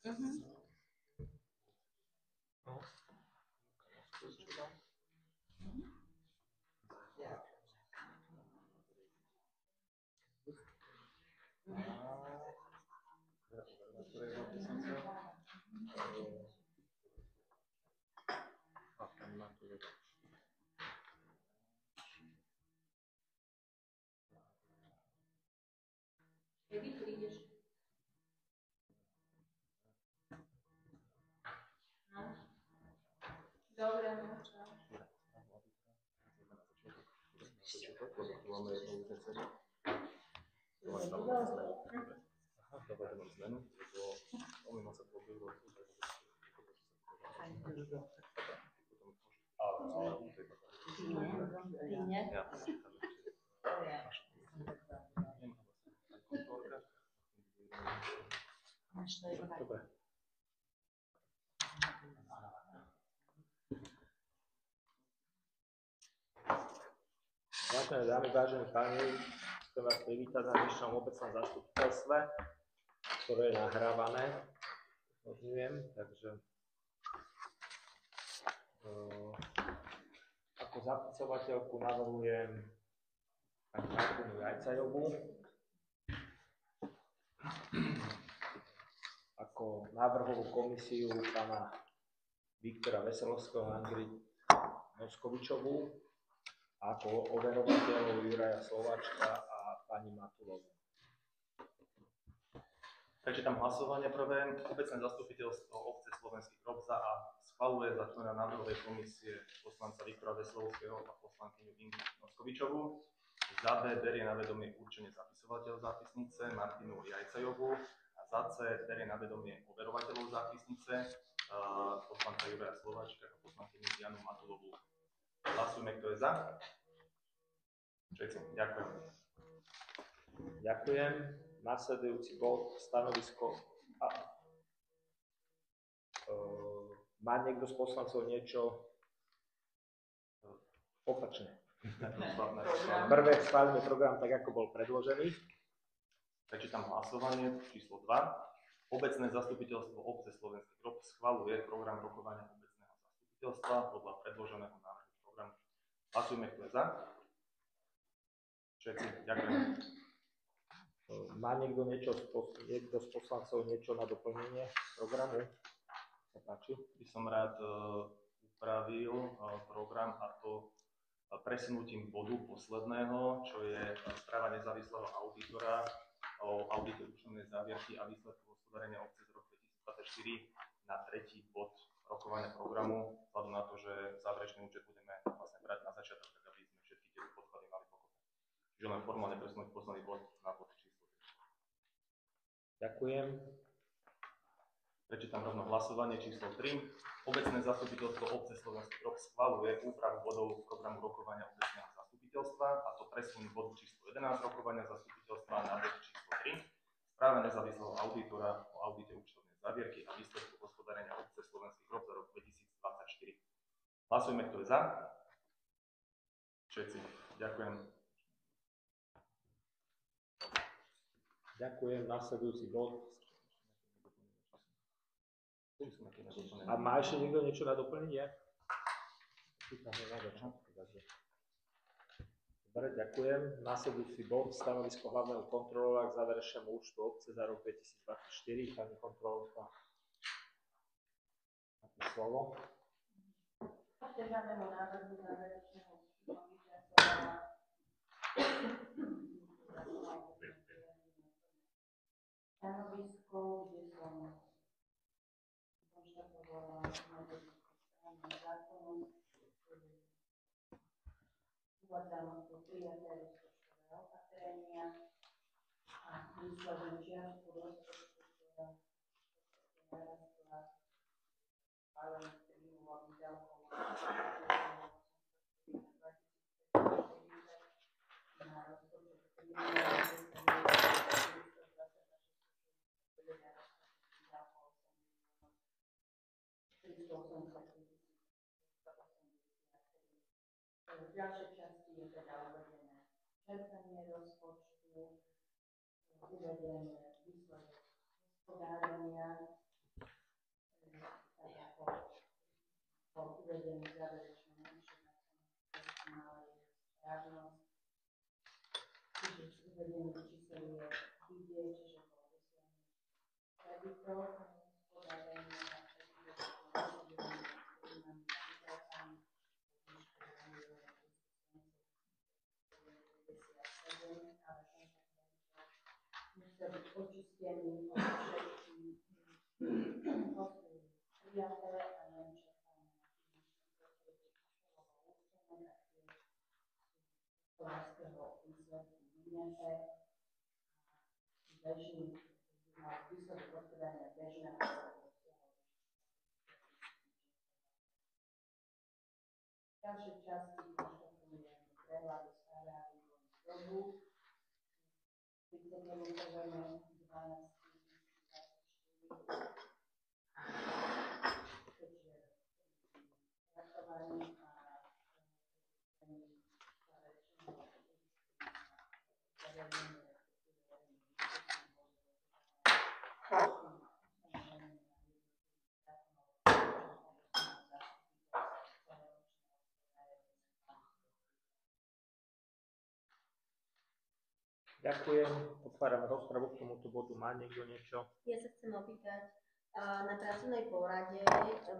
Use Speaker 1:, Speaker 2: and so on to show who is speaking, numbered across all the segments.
Speaker 1: Dobre. Vážené dámy, vážení páni, chcem vás privítať na dnešnom obecnom zastupiteľstve, ktoré je nahrávané, takže ako zapisovateľku navrhujem pani Martinu Jajcajovú, ako návrhovú komisiu pána Viktora Veselovského a Andriu Moskovičovú, ako overovateľov Juraja Slováčka a pani Matulovú.
Speaker 2: Takže tam hlasovanie prvé. Obecné zastupiteľstvo obce Slovenský Grob za A schvaľuje za člena návrhovej komisie poslanca Viktora Veselovského a poslankyňu Ingrid Moskovičovú. Za B berie na vedomie určenie zapisovateľov zápisnice Martinu Jajcajovú a za C berie na vedomie overovateľov zápisnice poslanca Juraja Slováčka a poslankyňu Janu Matulovú. Hlasujeme, kto je za. Všetci, ďakujem.
Speaker 1: Ďakujem. Nasledujúci bod, stanovisko. Má niekto z poslancov niečo opačné? Prvé schválime program tak, ako bol predložený.
Speaker 2: Takže tam hlasovanie číslo 2. Obecné zastupiteľstvo obce Slovenský Grob schvaľuje program rokovania obecného zastupiteľstva podľa predloženého návrhu programu. Hlasujme, kto je za. Všetci, ďakujem.
Speaker 1: Má niekto z poslancov niečo na doplnenie programu? Sa páči?
Speaker 2: By som rád upravil program, a to presunutím bodu posledného, čo je správa nezávislého auditora o audite účtovnej závierky a výsledkov hospodárenia obce z roku 2024 na tretí bod rokovania programu, vzhľadom na to, že záverečný účet budeme vlastne brať na začiatok, tak aby sme všetky tie podklady mali pokope. Čiže len formálne presunúť posledný bod na bod číslo 3.
Speaker 1: Ďakujem.
Speaker 2: Prečítam rovno hlasovanie číslo 3. Obecné zastupiteľstvo obce Slovenský Grob schvaľuje úpravu bodov programu rokovania obecného zastupiteľstva, a to presun bodu číslo 11 rokovania zastupiteľstva na bod číslo 3. Správa nezávislého auditora o audite účtovnej závierky a výsledku hospodárenia obce Slovenský Grob za rok 2024. Hlasujeme, kto je za. Všetci. Ďakujem.
Speaker 1: Ďakujem. Nasledujúci bod. A má ešte niekto niečo na doplnenie? Dobre, ďakujem. Nasledujúci bod, stanovisko hlavného kontrolóra k záverečnému účtu obce za rok 2024. Pani kontrolórka, máte slovo.
Speaker 3: Daného návrhu záverečného účtu stanovisko, kde som konštatovala správnym zákonom, uvádzam tu prijaté rozpočtové opatrenia a výslednú čiastku rozpočtu, ktorá narastla schválených príjmov a výdavkov na rozpočet v ďalšej časti je teda uvedené čerpanie rozpočtu, uvedené výsledok hospodárenia uvedený záverečné vyšetrenie správnosť. Čiže z uvedených čísel je vidieť, že bol dosiahnutý kreditor, podávanie na musel byť očistený od všetkých prijaté a nečerpané hospodárskeho výsledku vyňaté a bežný výsledok hospodárenia bežného v ďalšej časti konštatujeme prehľadu správy dobu. Vycetujeme 12 keďže pracovanie a
Speaker 1: Ďakujem. Otváram rozpravu k tomuto bodu. Má niekto niečo?
Speaker 4: Ja sa chcem opýtať, na pracovnej porade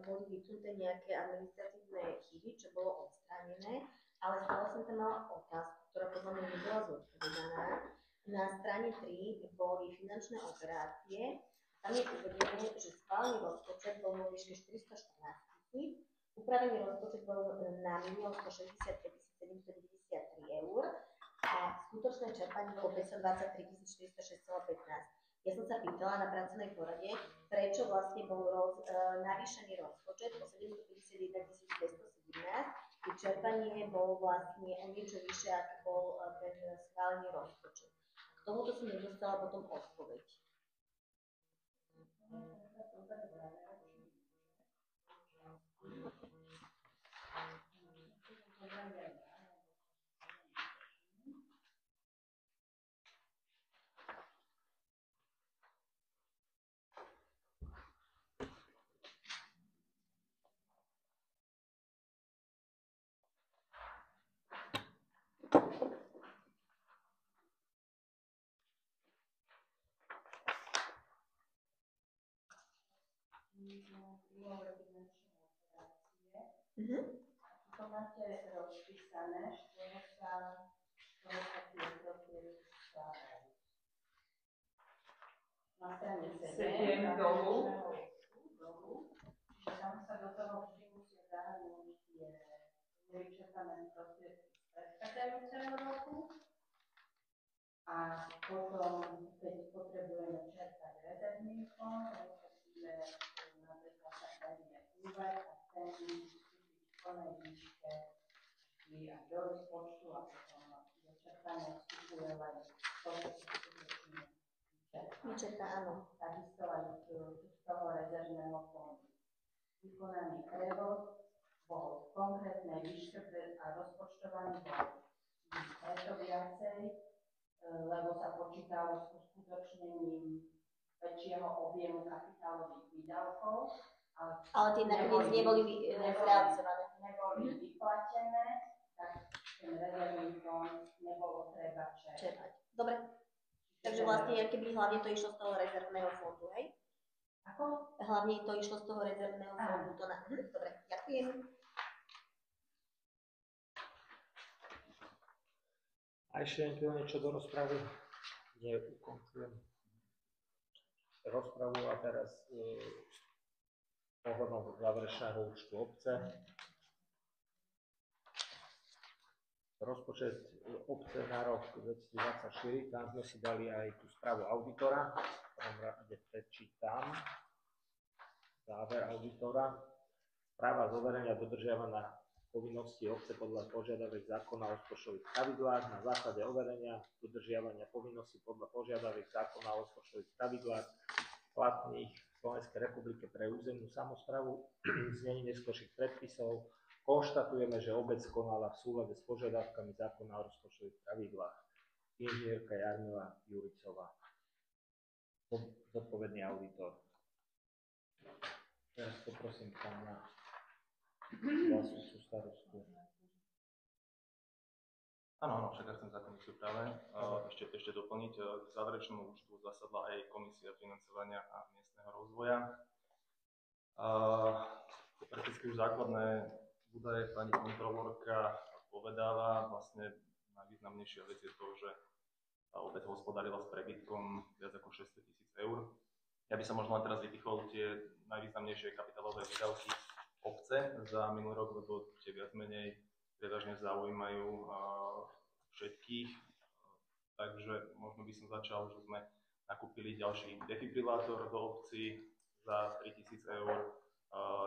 Speaker 4: boli vypnuté nejaké administratívne chyby, čo bolo odstránené, ale stále som tam mala otázku, ktorá podľa mňa nebola zodpovedaná. Na strane 3 boli finančné operácie. Tam je uvedené, že schválený rozpočet bol vo výške 414 000, upravený rozpočet bol na 1 165 793 eur a skutočné čerpanie bolo 523 406,15. Ja som sa pýtala na pracovnej porade, prečo vlastne bol navýšený rozpočet o 751 217, keď čerpanie bolo vlastne o niečo vyššie, ako bol ten schválený rozpočet. K tomuto som nedostala potom odpoveď.
Speaker 3: To máte rozpísané, z čoho sa tie prostriedky skládajú. Na strane 7 dolu, čiže tam sa do toho vždy musia zahrnúť tie nevyčerpané prostriedky z predchádzajúceho roku a potom, keď potrebujeme čerpať rezervný fond, respektíve napríklad sa kladie úver a ten v plnej výške vždy aj do rozpočtu a potom do čerpania vstupuje len to, čo sa skutočne
Speaker 4: Vyčerpá, áno.
Speaker 3: takisto aj z toho rezervného fondu. Vykonaný prevod bol v konkrétnej výške a rozpočtovaný bol preto viacej, lebo sa počítalo s uskutočnením väčšieho objemu kapitálových výdavkov,
Speaker 4: Ale tie nakoniec neboli zrealizované.
Speaker 3: Neboli vyplatené, tak ten rezervný fond nebolo treba čerpať.
Speaker 4: Dobre. Takže vlastne, keby hlavne to išlo z toho rezervného fondu, hej?
Speaker 3: Ako?
Speaker 4: Hlavne to išlo z toho rezervného fondu. To na... Dobre, ďakujem.
Speaker 1: A ešte niečo do rozpravy? Nie, ukončujem rozpravu a teraz ohľadom záverečného účtu obce. Rozpočet obce na rok 2024, tam sme si dali aj tú správu auditora, v prvom rade prečítam záver auditora. Správa zoverenia dodržiavaná povinnosti obce podľa požiadaviek zákona o rozpočtových pravidlách na základe overenia dodržiavania povinností podľa požiadaviek zákona o rozpočtových pravidlách platných v Slovenskej republike pre územnú samosprávu v znení neskorších predpisov. Konštatujeme, že obec konala v súlade s požiadavkami zákona o rozpočtových pravidlách. Inžinierka Jarmila Juricová, zodpovedný auditor. Teraz poprosím pána zástupcu starostu.
Speaker 2: Áno, však ja chcem za komisiu práve ešte doplniť. K záverečnému účtu zasadla aj Komisia financovania a miestneho rozvoja. Prakticky už základné údaje pani kontrolórka povedala. Vlastne najvýznamnejšia vec je to, že obec hospodárila s prebytkom viac ako 600 000 eur. Ja by som možno len teraz vypichol tie najvýznamnejšie kapitálové výdavky obce za minulý rok, lebo tie viac menej prevažne zaujímajú všetkých. Takže možno by som začal, že sme nakúpili ďalší defibrilátor do obci za 3 000 eur.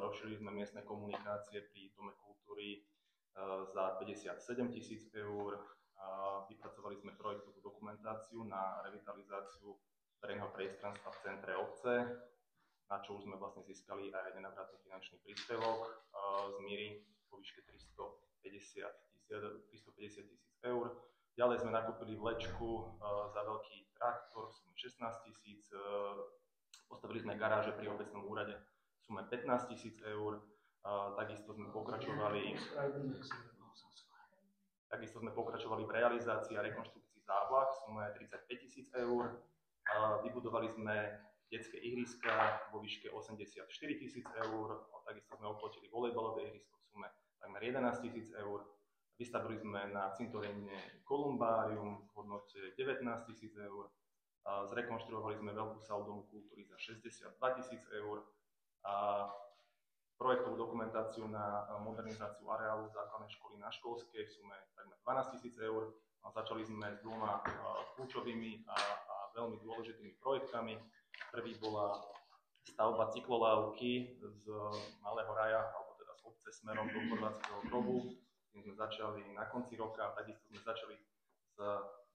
Speaker 2: Rozšírili sme miestne komunikácie pri Dome kultúry za 57 000 eur. Vypracovali sme projektovú dokumentáciu na revitalizáciu verejného priestranstva v centre obce, na čo už sme vlastne získali aj nenávratný finančný príspevok z MIRI vo výške 350 000 eur. Ďalej sme nakúpili vlečku za veľký traktor v sume 16 000. Postavili sme garáže pri obecnom úrade v sume 15 000 eur. Takisto sme pokračovali v realizácii a rekonštrukcii závlah v sume 35 000 eur. Vybudovali sme detské ihriska vo výške 84 000 eur. Takisto sme oplotili volejbalové ihrisko v sume takmer 11 000 eur. Vystavili sme na cintoríne kolumbárium v hodnote 19 000 eur. Zrekonštruovali sme veľkú sálu Domu kultúry za 62 000 eur. Projektovú dokumentáciu na modernizáciu areálu základnej školy na Školskej v sume takmer 12 000 eur. Začali sme s dvoma kľúčovými a veľmi dôležitými projektami. Prvý bola stavba cyklolávky z Malého raja, alebo teda z obce smerom do Chorvátskeho Grobu. Tým sme začali na konci roka. Takisto sme začali s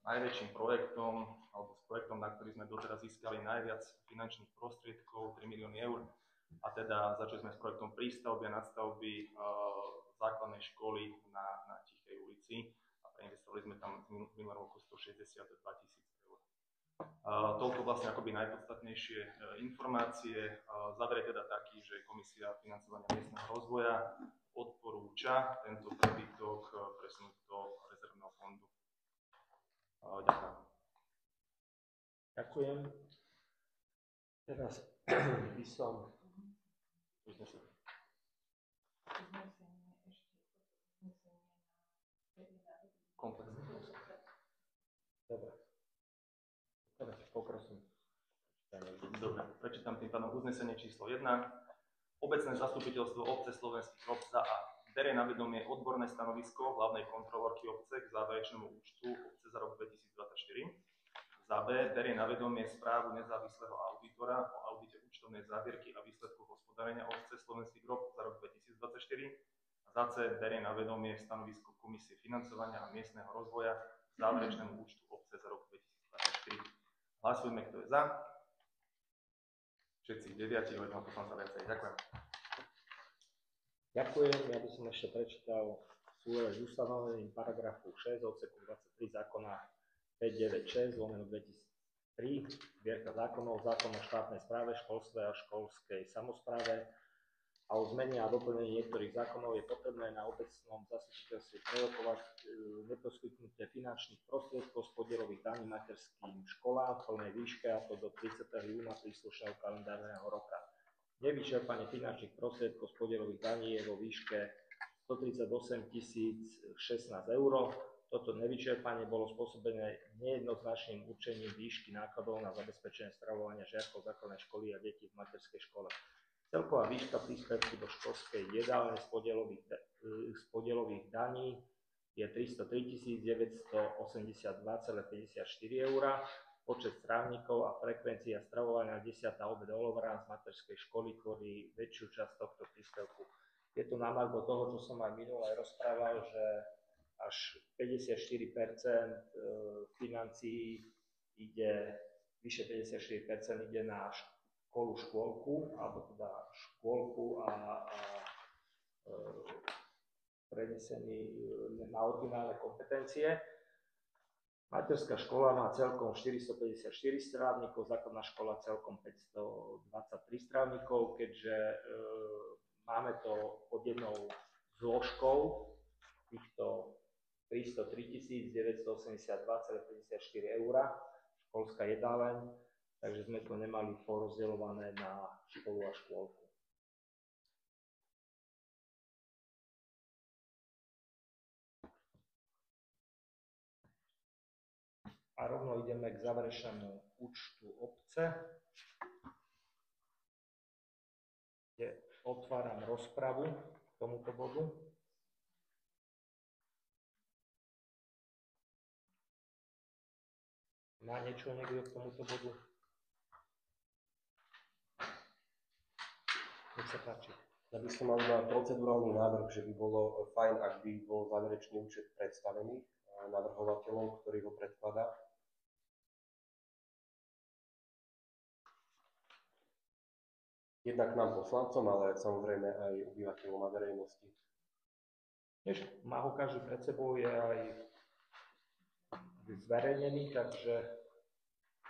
Speaker 2: najväčším projektom, alebo s projektom, na ktorý sme doteraz získali najviac finančných prostriedkov, 3 milióny eur. A teda začali sme s projektom prístavby a nadstavby základnej školy na Tichej ulici a preinvestovali sme tam v minulom roku 162 000 eur. Toľko vlastne akoby najpodstatnejšie informácie. Záver je teda taký, že Komisia financovania miestneho rozvoja odporúča tento prebytok presunúť do rezervného fondu. Ďakujem.
Speaker 1: Ďakujem. Teraz by som komplexný. Dobre. Teraz poprosím.
Speaker 2: Dobre, prečítam tým pádom uznesenie číslo 1. Obecné zastupiteľstvo obce Slovenský Grob za A. Berie na vedomie odborné stanovisko hlavnej kontrolórky obce k záverečnému účtu obce za rok 2024. Za B. Berie na vedomie správu nezávislého auditora o audite účtovnej závierky a výsledku hospodárenia obce Slovenský Grob za rok 2024. A za C. Berie na vedomie stanovisko Komisie financovania a miestneho rozvoja k záverečnému účtu obce za rok 2024. Hlasujme, kto je za. Všetci 9, o jedného poslanca viacej. Ďakujem.
Speaker 1: Ďakujem. Ja by som ešte prečítal súlade s ustanovením paragrafu 6 odseku 23 zákona 596/2003 zbierka zákonov, zákon o štátnej správe, školstve a školskej samospráve a o zmene a doplnení niektorých zákonov je potrebné na obecnom zastupiteľstve prerokovať neposkytnutie finančných prostriedkov z podielových daní materským školám v plnej výške, a to do 30. júna príslušného kalendárneho roka. Nevyčerpanie finančných prostriedkov z podielových daní je vo výške 138 016 eur. Toto nevyčerpanie bolo spôsobené nejednoznačným určením výšky nákladov na zabezpečenie stravovania žiakov základnej školy a detí v materskej škole. Celková výška príspevku do školskej jedálne z podielových daní je 303 982,54 eur. Počet strávnikov a frekvencia stravovania 10. obed olovra z materskej školy tvorí väčšiu časť tohto príspevku. Je to na margo toho, čo som aj minule rozprával, že až 54% financií ide, vyše 54% ide na škôlku, alebo teda škôlku a prenesený na originálne kompetencie. Materská škola má celkom 454 strávnikov, základná škola celkom 523 strávnikov, keďže máme to pod jednou zložkou týchto 303 982,54 eur, školská jedáleň, takže sme to nemali porozdeľované na školu a škôlku. A rovno ideme k záverečnému účtu obce, kde otváram rozpravu k tomuto bodu. Má niečo niekto k tomuto bodu? Nech sa páči.
Speaker 5: Ja by som mal na procedurálny návrh, že by bolo fajn, ak by bol záverečný účet predstavený navrhovateľom, ktorý ho predkladá. Jednak nám poslancom, ale samozrejme aj obyvateľom a verejnosti.
Speaker 1: Má ho každý pred sebou, je aj zverejnený, takže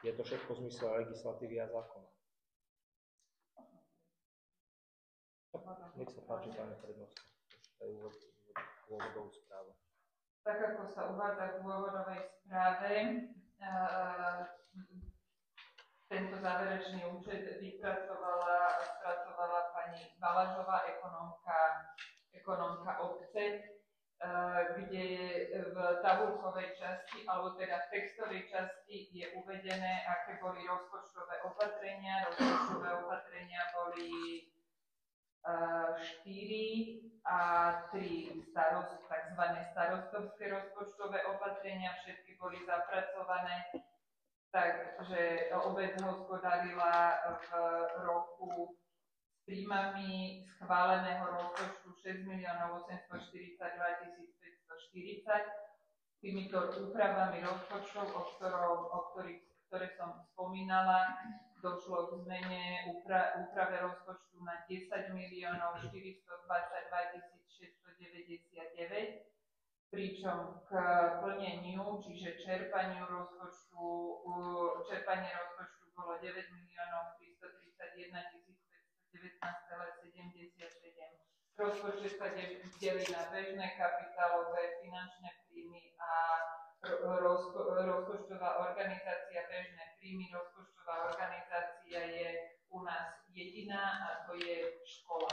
Speaker 1: je to všetko v zmysle legislatívy a zákona. Nech sa páči, pani prednostka, prečítajú dôvodovú správu.
Speaker 6: Tak ako sa uvádza v dôvodovej správe, tento záverečný účet vypracovala a spracovala pani Balažová, ekonómka obce, kde v tabuľkovej časti, alebo teda v textovej časti je uvedené, aké boli rozpočtové opatrenia. Rozpočtové opatrenia boli 4 a 3 tzv. Starostovské rozpočtové opatrenia, všetky boli zapracované. Takže obec hospodárila v roku s príjmami schváleného rozpočtu 6 842 540. Týmito úpravami rozpočtov, ktoré som spomínala, došlo k zmene úprave rozpočtu na 10 422 699, pričom k plneniu, čiže čerpanie rozpočtu bolo 9 331 519,77. Rozpočet sa delí na bežné kapitálové finančné príjmy a rozpočtová organizácia bežné príjmy. Rozpočtová organizácia je u nás jediná a to je škola.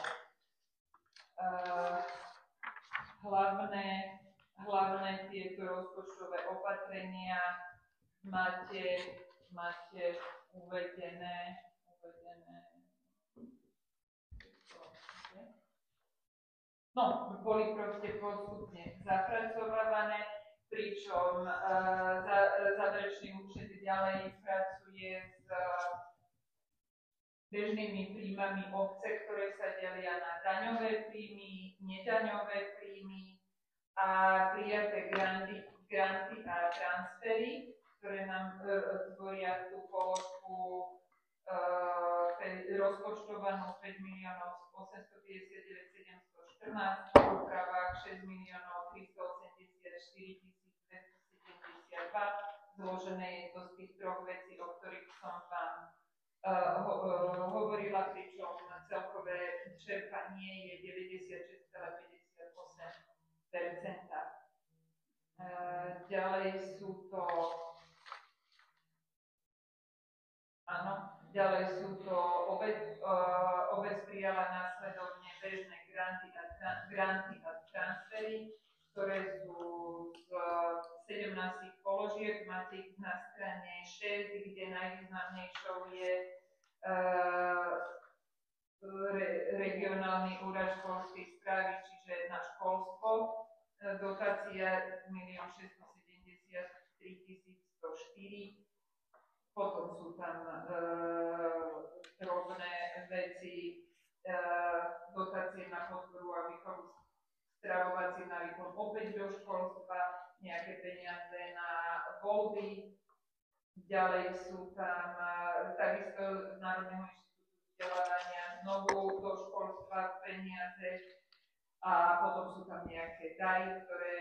Speaker 6: Hlavné tieto rozpočtové opatrenia máte uvedené boli proste postupne zapracovávané, pričom záverečný účet ďalej pracuje s bežnými príjmami obce, ktoré sa delia na daňové príjmy, nedaňové príjmy a prijaté granty a transfery, ktoré nám tvoria tú položku rozpočtovanú 5 859 714, v úpravách 6 384 272. Zložené je to z tých troch vecí, o ktorých som vám hovorila, pričom celkové čerpanie je 96,58%. Ďalej sú to obec prijala následovne bežné granty a transfery, ktoré sú z 17 položiek. Máte ich na strane 6, kde najvýznamnejšou je regionálny úrad školskej správy, čiže na školstvo. Dotácia 1 673 104. Potom sú tam drobné veci, dotácie na podporu a výchovu stravovacím návykom opäť do školstva, nejaké peniaze na voľby. Ďalej sú tam takisto z Národného inštitútu vzdelávania znovu do školstva peniaze a potom sú tam nejaké dary, ktoré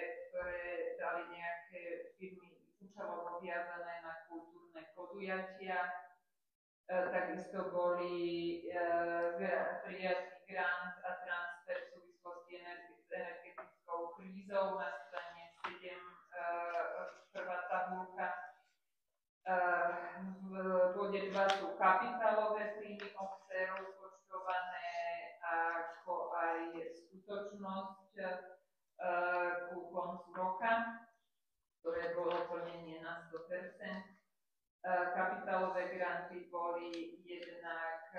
Speaker 6: dali nejaké firmy účelovo viazané na kultúrne podujatia. Takisto boli prijatý grant a transfer v súvislosti s energetickou krízou na strane 7, prvá tabulka. V bode 2 sú kapitálové príjmy obce rozpočtované, ako aj skutočnosť ku koncu roka, ktoré bolo plnenie na 100%. Kapitálové granty boli jednak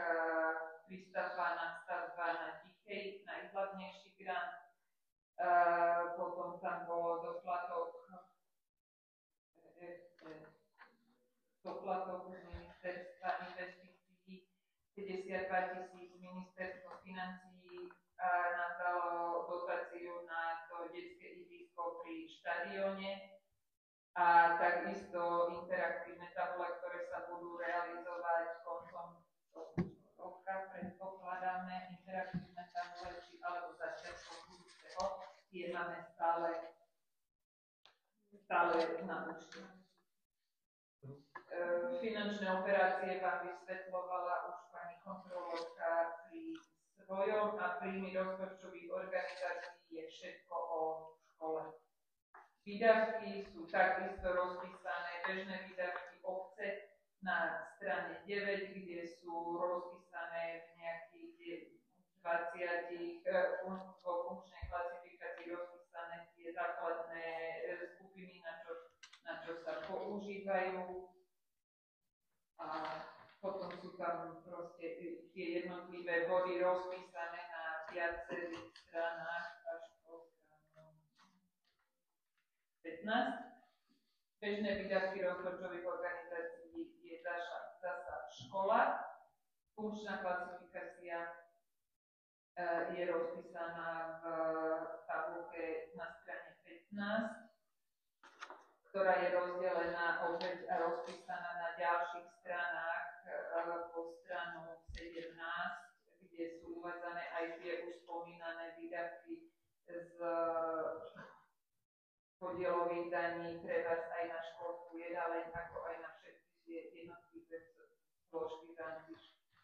Speaker 6: prístavba nástavba na Tikej, najhlavnejší grant, potom tam bolo doplatok z ministerstva investícií 52 000, ministerstvo financií nám dalo dotáciu na to detské ihrisko pri štadióne. A takisto interaktívne tabule, ktoré sa budú realizovať koncom roka, predpokladáme, interaktívne tabule, alebo začiatkom budúceho, tie máme stále na účte. Finančné operácie vám vysvetľovala už pani kontrolórka pri svojom a príjmy rozpočtových organizácií je všetko o škole. Výdavky sú takisto rozpísané, bežné výdavky obce na strane 9, kde sú rozpísané v nejakých 20 vo funkčnej klasifikácii rozpísané tie základné skupiny, na čo sa používajú. A potom sú tam proste tie jednotlivé body rozpísané na viacerých stranách až po stranu 15. Bežné výdavky rozpočtových organizácií je zasa škola. Funkčná klasifikácia je rozpísaná v tabulke na strane 15, ktorá je rozdelená opäť a rozpísaná na ďalších stranách po stranu 17, kde sú uvádzané aj tie už spomínané výdavky z podielových daní pre vás aj na školskú jedáleň, ako aj na všetky tie jednotlivé zložky v rámci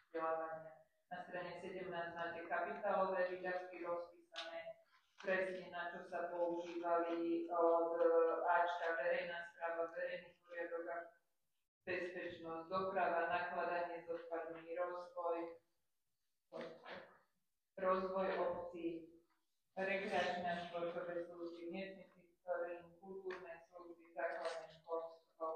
Speaker 6: vzdelávania. Na strane 17 máte kapitálové výdavky rozpísané, presne na čo sa používali od Ačka, verejná správa, verejný poriadok a bezpečnosť, doprava, nakladanie s odpadmi, rozvoj obcí, rekreačné a športové služby, miestny kultúrne služby, základné školstvo.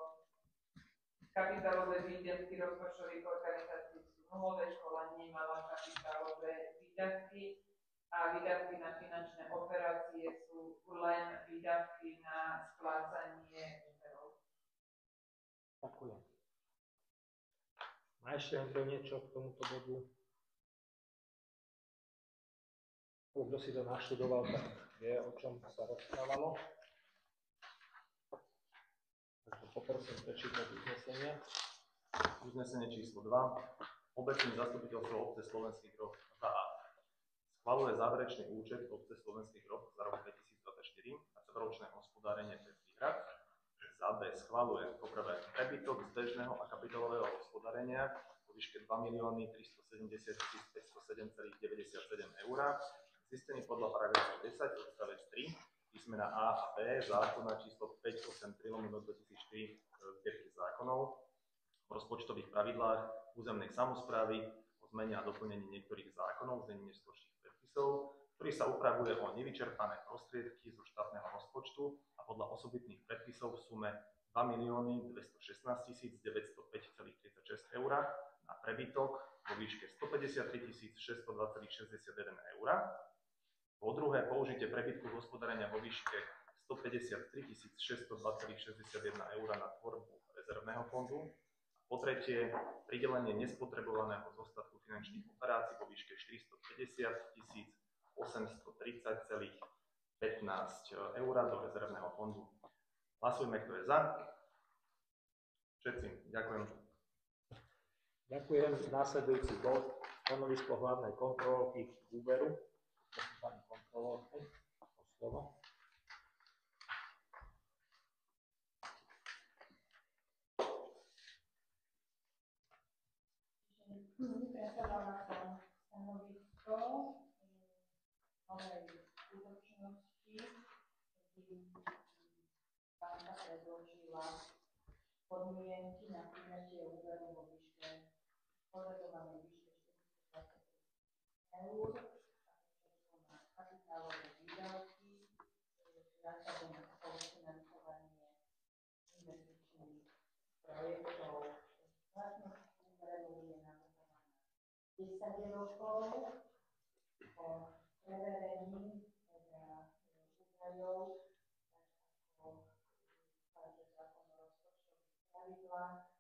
Speaker 6: Kapitálové výdavky rozpočtových organizácií sú nulové, škola nemala kapitálové výdavky a výdavky na finančné operácie sú len výdavky na splácanie úverov.
Speaker 1: Ďakujem. Má ešte niekto niečo k tomuto bodu? Kto si to naštudoval, tak vie, o čom sa rozprávalo. Takže poprosím prečítať uznesenie.
Speaker 2: Uznesenie číslo 2. Obecné zastupiteľstvo obce Slovenských Roh za A. Schvaľuje záverečný účet obce Slovenských Roh za rok 2024 a celoročné hospodárenie bez výhrad. Za B. Schvaľuje poprvé prebytok z bežného a kapitálového hospodárenia vo výške 2 370 507,97 eur, zistený podľa paragrafu 10 odstavec 3 písmena A a B zákona číslo 583/2004 zbierky zákonov o rozpočtových pravidlách územnej samosprávy, o zmene a doplnení niektorých zákonov, znení neskôrších predpisov, ktorý sa upravuje o nevyčerpané prostriedky zo štátneho rozpočtu a podľa osobitných predpisov v sume 2 216 905,36 eur na prebytok vo výške 153 620,61 eur. Po druhé, použitie prebytku hospodárenia vo výške 153 620,61 eur na tvorbu rezervného fondu. Po tretie, pridelenie nespotrebovaného zostatku finančných operácií vo výške 450 830,15 eur do rezervného fondu. Hlasujme, kto je za. Všetci. Ďakujem.
Speaker 1: Ďakujem. Následujúci bod, stanovisko hlavnej kontrolórky k úveru. Prosím pani kontrolórku o slovo.
Speaker 3: Vypracovala som stanovisko novej skutočnosti, kedy banka predložila podmienky na prijatie úveru vo výške požadovanej výške 420 000 eur, na kapitálové výdavky, vrátane na spolufinancovanie investičných projektov. Vlastnosť úveru je navrhovaná 10 rokov. Po preverení údajov, tak ako uvádza zákon o rozpočtových pravidlách,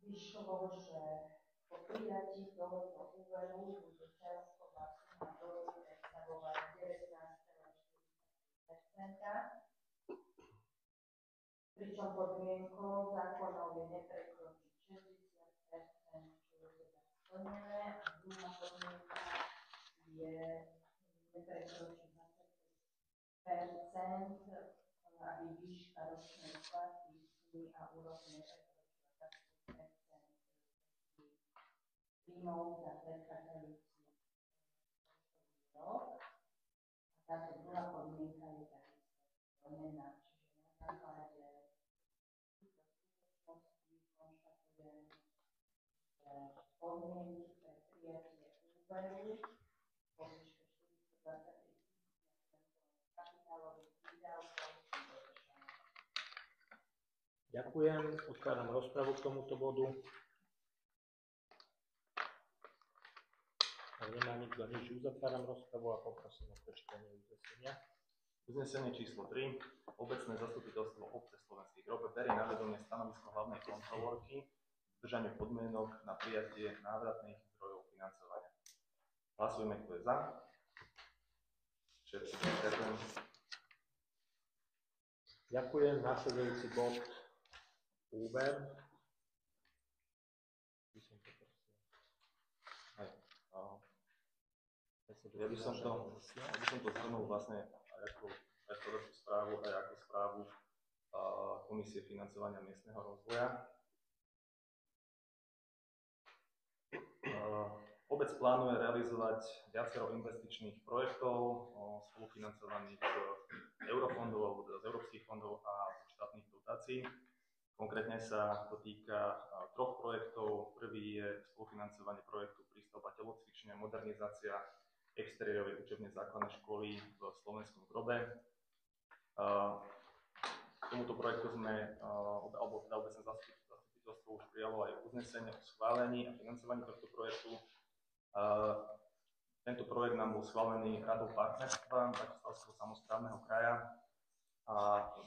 Speaker 3: vyšlo, že po prijatí tohoto úveru bude čiastková suma dlhu predstavovať 19,4%, pričom podmienkou zákonov je neprekročiť 60%, čo je teda splnené, a druhá podmienka je neprekročiť 20%, aby výška ročnej splatky sumy a úrok neprekročila 20% príjmov za predchádzajúci rok. A táto druhá podmienka je takisto splnená, čiže na základe týchto skutočností konštatujem, že podmienky pre prijatie úveru vo výške 423 000 kapitálových výdavkov sú dodržané.
Speaker 1: Ďakujem. Otváram rozpravu k tomuto bodu. Ak nemá nikto nič, uzatváram rozpravu a poprosím o prečítanie uznesenia.
Speaker 2: Uznesenie číslo 3. Obecné zastupiteľstvo obce Slovenský Grob berie na vedomie stanovisko hlavnej kontrolórky k dodržaniu podmienok na prijatie návratných zdrojov financovania. Hlasujeme, kto je za. Všetci ďakujem.
Speaker 1: Ďakujem. Nasledujúci bod úver.
Speaker 2: Ja by som to zhrnul vlastne ako správu aj ako správu Komisie financovania miestneho rozvoja. Obec plánuje realizovať viacero investičných projektov spolufinancovaných z eurofondov alebo z európskych fondov a štátnych dotácií. Konkrétne sa to týka troch projektov. Prvý je spolufinancovanie projektu Prístavba telocvične, modernizácia exteriérovej učebnej základnej školy v Slovenskom Grobe. K tomuto projektu sme, alebo teda obecné zastupiteľstvo už prijalo aj uznesenie o schválení a financovaní tohto projektu. Tento projekt nám bol schválený Radou partnerstva Bratislavského samosprávneho kraja a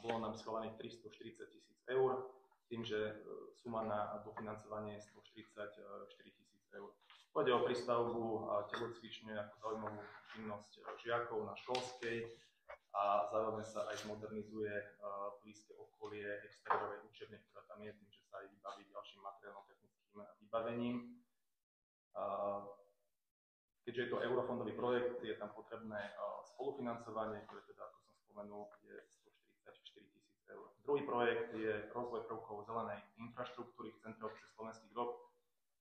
Speaker 2: bolo nám schválených 340 000 eur, s tým, že suma na dofinancovanie je 144 000 eur. Pôjde o prístavbu telocvične ako zaujímavú činnosť žiakov na Školskej a zároveň sa aj zmodernizuje blízke okolie exteriérovej učebne, ktorá tam je, tým, že sa aj vybaví ďalším materiálno-technickým vybavením. Keďže je to eurofondový projekt, je tam potrebné spolufinancovanie, ktoré teda, ako som spomenul, je 144 000 eur. Druhý projekt je rozvoj prvkov zelenej infraštruktúry v centre obce Slovenský Grob.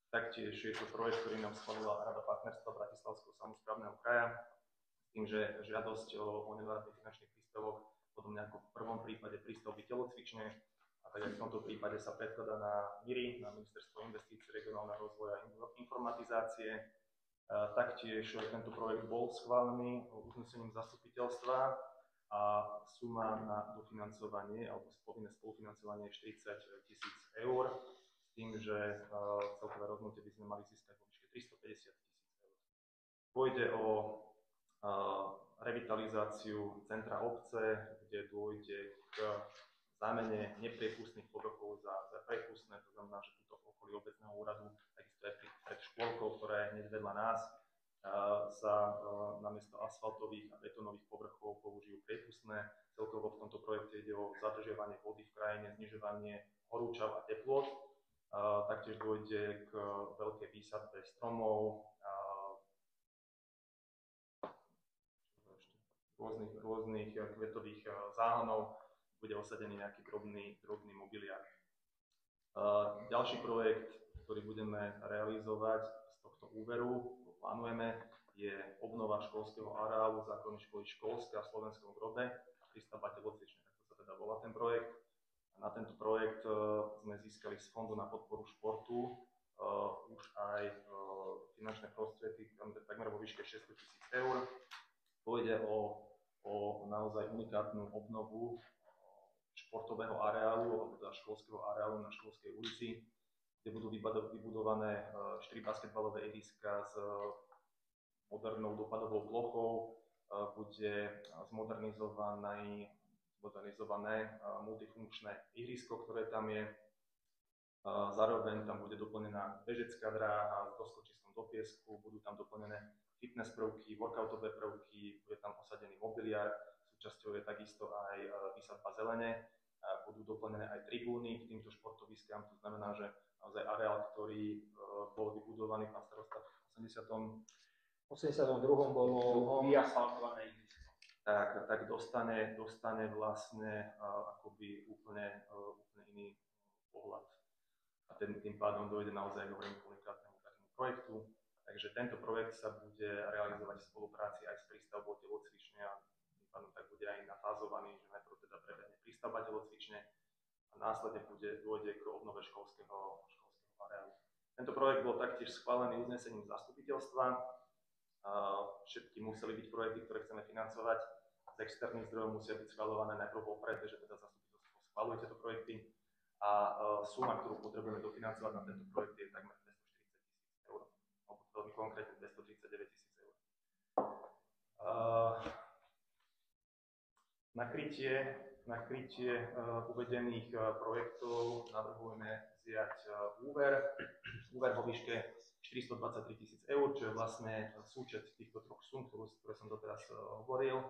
Speaker 2: Taktiež je to projekt, ktorý nám schválila Rada partnerstva Bratislavského samosprávneho kraja, s tým, že žiadosť o nevratný finančný príspevok, podobne ako v prvom prípade prístavby telocvične, a tak aj v tomto prípade sa predkladá na MIRI, na Ministerstvo investícií, regionálneho rozvoja a informatizácie. Taktiež tento projekt bol schválený uznesením zastupiteľstva a suma na dofinancovanie alebo povinné spolufinancovanie je 40 000 eur. Tým, že celkové rozhodnutie by sme mali získať vo výške 350 000 eur. Pôjde o revitalizáciu centra obce, kde dôjde k zámene nepriepustných povrchov za priepustné, to znamená, že tuto v okolí obecného úradu, takisto aj pred škôlkou, ktorá je hneď vedľa nás, sa namiesto asfaltových a betónových povrchov použijú priepustné. Celkovo v tomto projekte ide o zadržiavanie vody v krajine, znižovanie horúčav a teplôt. Taktiež dôjde k veľkej výsadbe stromov, rôznych kvetových záhonov, bude osadený nejaký drobný mobiliár. Ďalší projekt ktorý budeme realizovať z tohto úveru, plánujeme, je obnova školského areálu základnej školy Školská v Slovenskom Grode a prístavba Telocvične, takto sa teda volá ten projekt. A na tento projekt sme získali z Fondu na podporu športu už aj finančné prostriedky, takmer vo výške 600 000 eur. Pôjde o naozaj unikátnu obnovu športového areálu, alebo teda školského areálu na Školskej ulici, kde budú vybudované 4 basketbalové ihriska s modernou dopadovou plochou, bude zmodernizované multifunkčné ihrisko, ktoré tam je. Zároveň tam bude doplnená bežecká dráha s doskočiskom do piesku, budú tam doplnené fitness prvky, workoutové prvky, bude tam osadený mobiliár, súčasťou je takisto aj výsadba zelene, budú doplnené aj tribúny k týmto športoviskám, to znamená, že naozaj areál, ktorý bol vybudovaný, pán starosta, v
Speaker 1: 82. bolo vyasfaltované ihrisko.
Speaker 2: Tak dostane vlastne akoby úplne iný pohľad. A tým pádom dojde naozaj k unikátnemu takému projektu. Takže tento projekt sa bude realizovať v spolupráci aj s prístavbou Telocvične a tým pádom tak bude aj nafázovaný, že najprv teda prebehne prístavba Telocvične a následne dôjde k obnove školského areálu. Tento projekt bol taktiež schválený uznesením zastupiteľstva. Všetky museli byť projekty, ktoré chceme financovať. Z externých zdrojov musia byť schvaľované najprv vopred, že teda zastupiteľstvo schvaľuje tieto projekty. A suma, ktorú potrebujeme dofinancovať na tento projekt, je takmer 240 000 eur. Alebo veľmi konkrétne 239 000 eur. Na krytie uvedených projektov navrhujeme vziať úver vo výške 423 000 eur, čo je vlastne súčet týchto troch sum, ktoré som doteraz hovoril.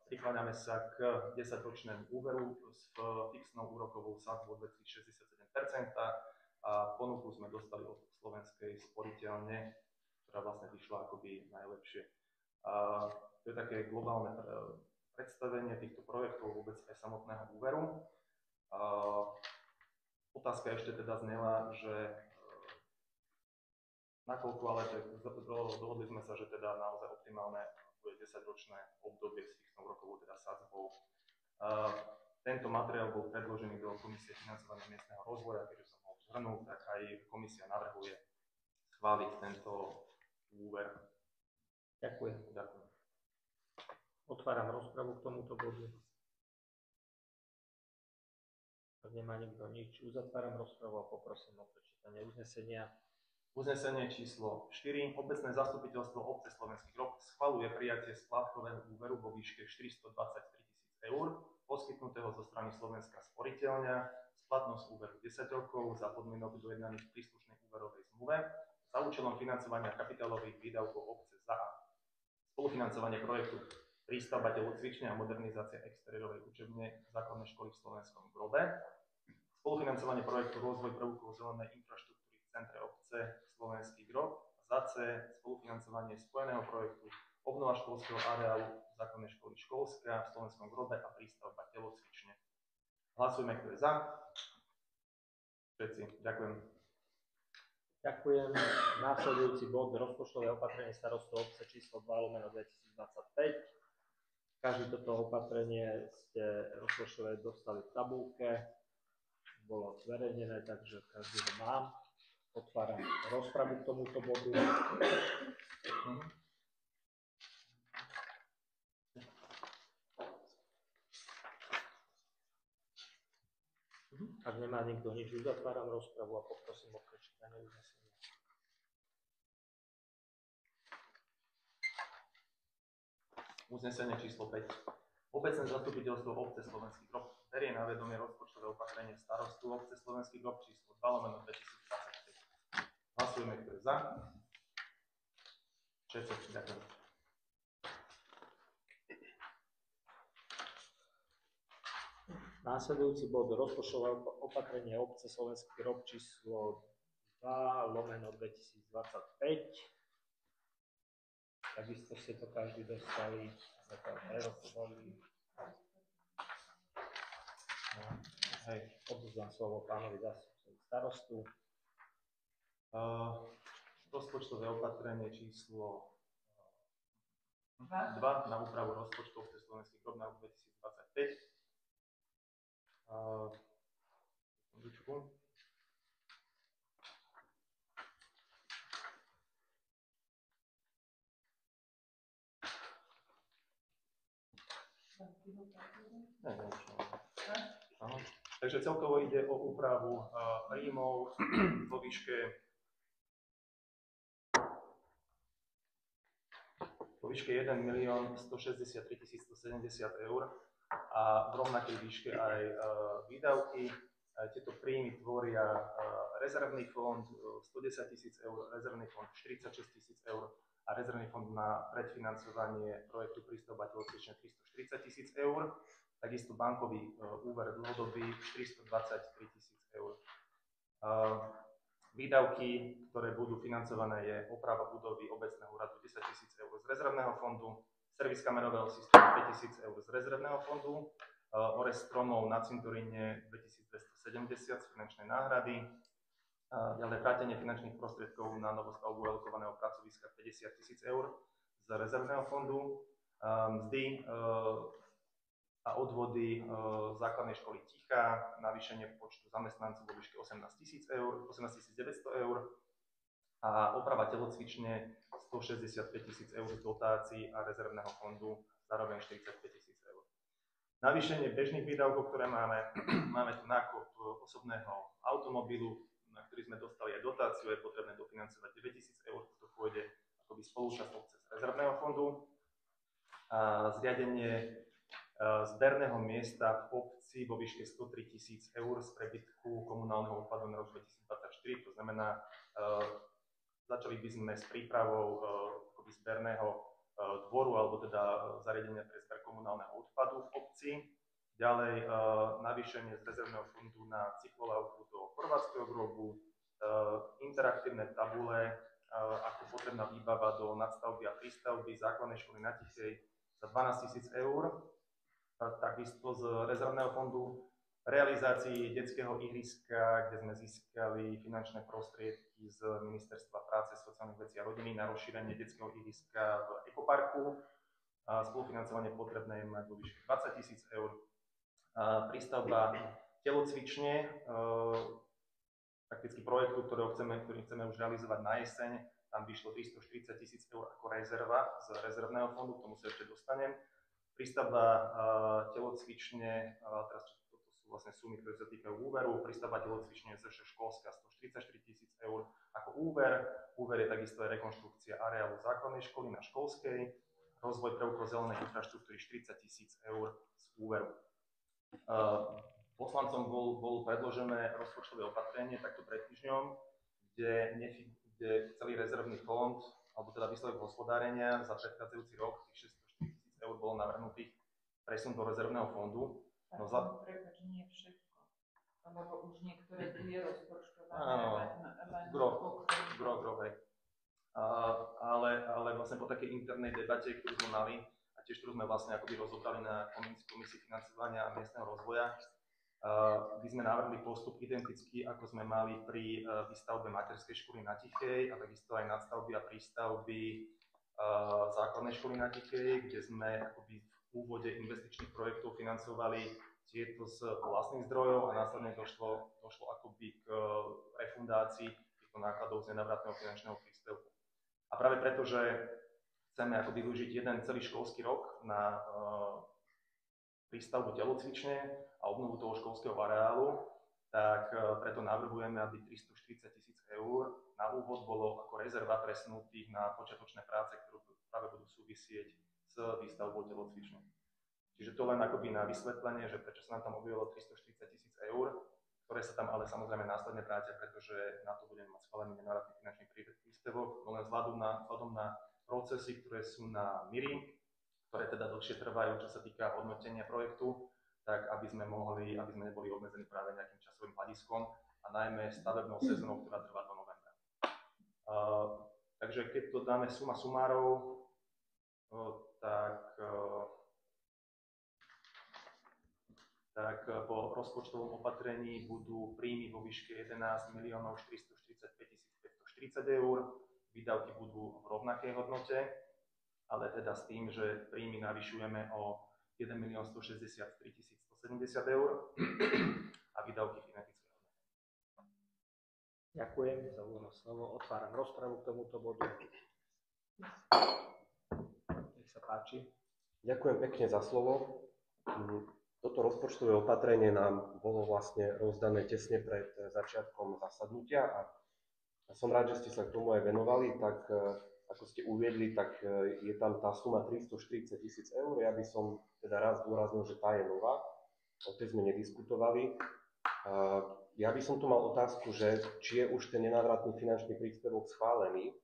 Speaker 2: Prikláňame sa k 10-ročnému úveru s fixnou úrokovou sadzbou 2,67% a ponuku sme dostali od Slovenskej sporiteľne, ktorá vlastne vyšla akoby najlepšie. To je také globálne predstavenie týchto projektov, vôbec aj samotného úveru. Otázka ešte teda znela, že nakoľko, ale dohodli sme sa, že teda naozaj optimálne bude 10-ročné obdobie s fixnou rokovou teda sadzbou. Tento materiál bol predložený do Komisie financovania miestneho rozvoja, keďže som ho zhrnul, tak aj komisia navrhuje schváliť tento úver.
Speaker 1: Ďakujem. Otváram rozpravu k tomuto bodu. Ak nemá nikto nič, uzatváram rozpravu a poprosím o prečítanie uznesenia.
Speaker 2: Uznesenie číslo 4. Obecné zastupiteľstvo obce Slovenský Grob schvaľuje prijatie splátkového úveru vo výške 423 000 eur, poskytnutého zo strany Slovenská sporiteľňa, splatnosť úveru 10 rokov za podmienok dojednaných v príslušnej úverovej zmluve, za účelom financovania kapitálových výdavkov obce za spolufinancovanie projektu prístavba Telocvične a modernizácia exteriérovej učebne základnej školy v Slovenskom Grobe, spolufinancovanie projektu rozvoj prvkov zelenej infraštruktúry v centre obce Slovenský Grob, za C spolufinancovanie spojeného projektu obnova školského areálu základnej školy Školská v Slovenskom Grobe a prístavba Telocvične. Hlasujme, kto je za. Všetci. Ďakujem.
Speaker 1: Ďakujem. Následujúci bod, rozpočtové opatrenie starostu obce číslo 2/2025. Každé toto opatrenie ste rozpočtové dostali v tabulke. Bolo zverejnené, takže každý ho mám. Otváram rozpravu k tomuto bodu. Ak nemá nikto nič, uzatváram rozpravu a poprosím o prečítanie uznesenia.
Speaker 2: Uznesenie číslo 5. Obecné zastupiteľstvo obce Slovenský Grob berie na vedomie rozpočtové opatrenie starostu obce Slovenský Grob číslo 2/2025. Hlasujeme, kto je za. Všetci. Ďakujem.
Speaker 1: Následujúci bod, rozpočtové opatrenie obce Slovenský Grob číslo 2/2025. Takisto ste to každý dostali, sme to prerozhodli. Hej, odovzdám slovo pánovi zástupcovi starostu.
Speaker 2: Rozpočtové opatrenie číslo 2 na úpravu rozpočtov pre slovenský rok na rok 2025. Takže celkovo ide o úpravu príjmov vo výške 1 163 170 eur a v rovnakej výške aj výdavky. Tieto príjmy tvoria rezervný fond 110 000 eur, rezervný fond 46 000 eur a rezervný fond na predfinancovanie projektu Prístavba telocvične 340 000 eur. Takisto bankový úver dlhodobý 423 000 eur. Výdavky, ktoré budú financované, je oprava budovy obecného úradu 10 000 eur z rezervného fondu, servis kamerového systému 5 000 eur z rezervného fondu, orez stromov na cintoríne 2270 z finančnej náhrady, ďalej vrátenie finančných prostriedkov na novostavbu alokovaného pracoviska 50 000 eur z rezervného fondu, mzdy a odvody základnej školy Tichá, navýšenie počtu zamestnancov vo výške 18 900 eur a oprava telocvične 165 000 eur z dotácií a rezervného fondu, zároveň 45 000 eur. Navýšenie bežných výdavkov, ktoré máme tu nákup osobného automobilu, na ktorý sme dostali aj dotáciu, je potrebné dofinancovať 9 000 eur, to pôjde akoby spolúčasťou cez rezervného fondu. A zriadenie zberného miesta v obci vo výške 103 000 eur z prebytku komunálneho odpadu na rok 2024. To znamená, začali by sme s prípravou zberného dvoru alebo teda zariadenia pre zber komunálneho odpadu v obci. Ďalej navýšenie z rezervného fondu na cyklolavku do Chorvátskeho grobu, interaktívne tabule ako potrebná výbava do nadstavby a prístavby základnej školy na Tichej za 12 000 eur. Takisto z rezervného fondu realizácii detského ihriska, kde sme získali finančné prostriedky z Ministerstva práce, sociálnych vecí a rodiny na rozšírenie detského ihriska v ekoparku. Spolufinancovanie potrebné je mať vo výške 20 000 eur. Prístavba telocvične, prakticky projektu, ktorý chceme už realizovať na jeseň, tam by šlo 340 000 eur ako rezerva z rezervného fondu, k tomu sa ešte dostanem. Prístavba telocvične, teraz toto sú vlastne sumy, ktoré sa týkajú úveru, prístavba telocvične ZŠ školská 144 000 eur ako úver. Úver je takisto aj rekonštrukcia areálu základnej školy na Školskej, rozvoj prvkov zelenej infraštruktúry 40 000 eur z úveru. Poslancom bolo predložené rozpočtové opatrenie takto pred týždňom, kde celý rezervný fond, alebo teda výsledok hospodárenia za predchádzajúci rok, tých 640 000 eur bolo navrhnutých presun do rezervného fondu. No
Speaker 6: prepáč, nie všetko, lebo už niektoré tu je rozpočtované len
Speaker 2: gro, hej. Ale vlastne po takej internej debate, ktorú sme mali, a tiež ktorú sme vlastne akoby rozobrali na komisii financovania a miestneho rozvoja, by sme navrhli postup identický, ako sme mali pri výstavbe materskej školy na Tichej a takisto aj nadstavby a prístavby základnej školy na Tichej, kde sme akoby v úvode investičných projektov financovali tieto z vlastných zdrojov a následne došlo akoby k refundácii týchto nákladov z nenávratného finančného príspevku. A práve preto, že chceme akoby využiť jeden celý školský rok na prístavbu telocvične a obnovu toho školského areálu, tak preto navrhujeme, aby 340 000 eur na úvod bolo ako rezerva presunutých na počiatočné práce, ktoré práve budú súvisieť s výstavbou telocvične. Čiže to len akoby na vysvetlenie, že prečo sa nám tam objavilo 340 000 eur, ktoré sa tam ale samozrejme následne vrátia, pretože na to budeme mať schválený nenávratný finančný príspevok, no len vzhľadom na procesy, ktoré sú na MIRI, ktoré teda dlhšie trvajú, čo sa týka hodnotenia projektu, tak aby sme neboli obmedzení práve nejakým časovým hľadiskom a najmä stavebnou sezónou, ktorá trvá do novembra. Takže keď to dáme suma sumárov, tak po rozpočtovom opatrení budú príjmy vo výške 11 445 540 430 eur, výdavky budú v rovnakej hodnote, ale teda s tým, že príjmy navyšujeme o 1 163 170 eur a výdavky v identickej hodnote.
Speaker 1: Ďakujem za úvodné slovo. Otváram rozpravu k tomuto bodu. Nech sa páči.
Speaker 5: Ďakujem pekne za slovo. Toto rozpočtové opatrenie nám bolo vlastne rozdané tesne pred začiatkom zasadnutia a som rád, že ste sa k tomu aj venovali. Tak ako ste uviedli, tak je tam tá suma 340 000 eur. Ja by som teda raz zdôraznil, že tá je nová. O tej sme nediskutovali. Ja by som tu mal otázku, že či je už ten nenávratný finančný príspevok schválený.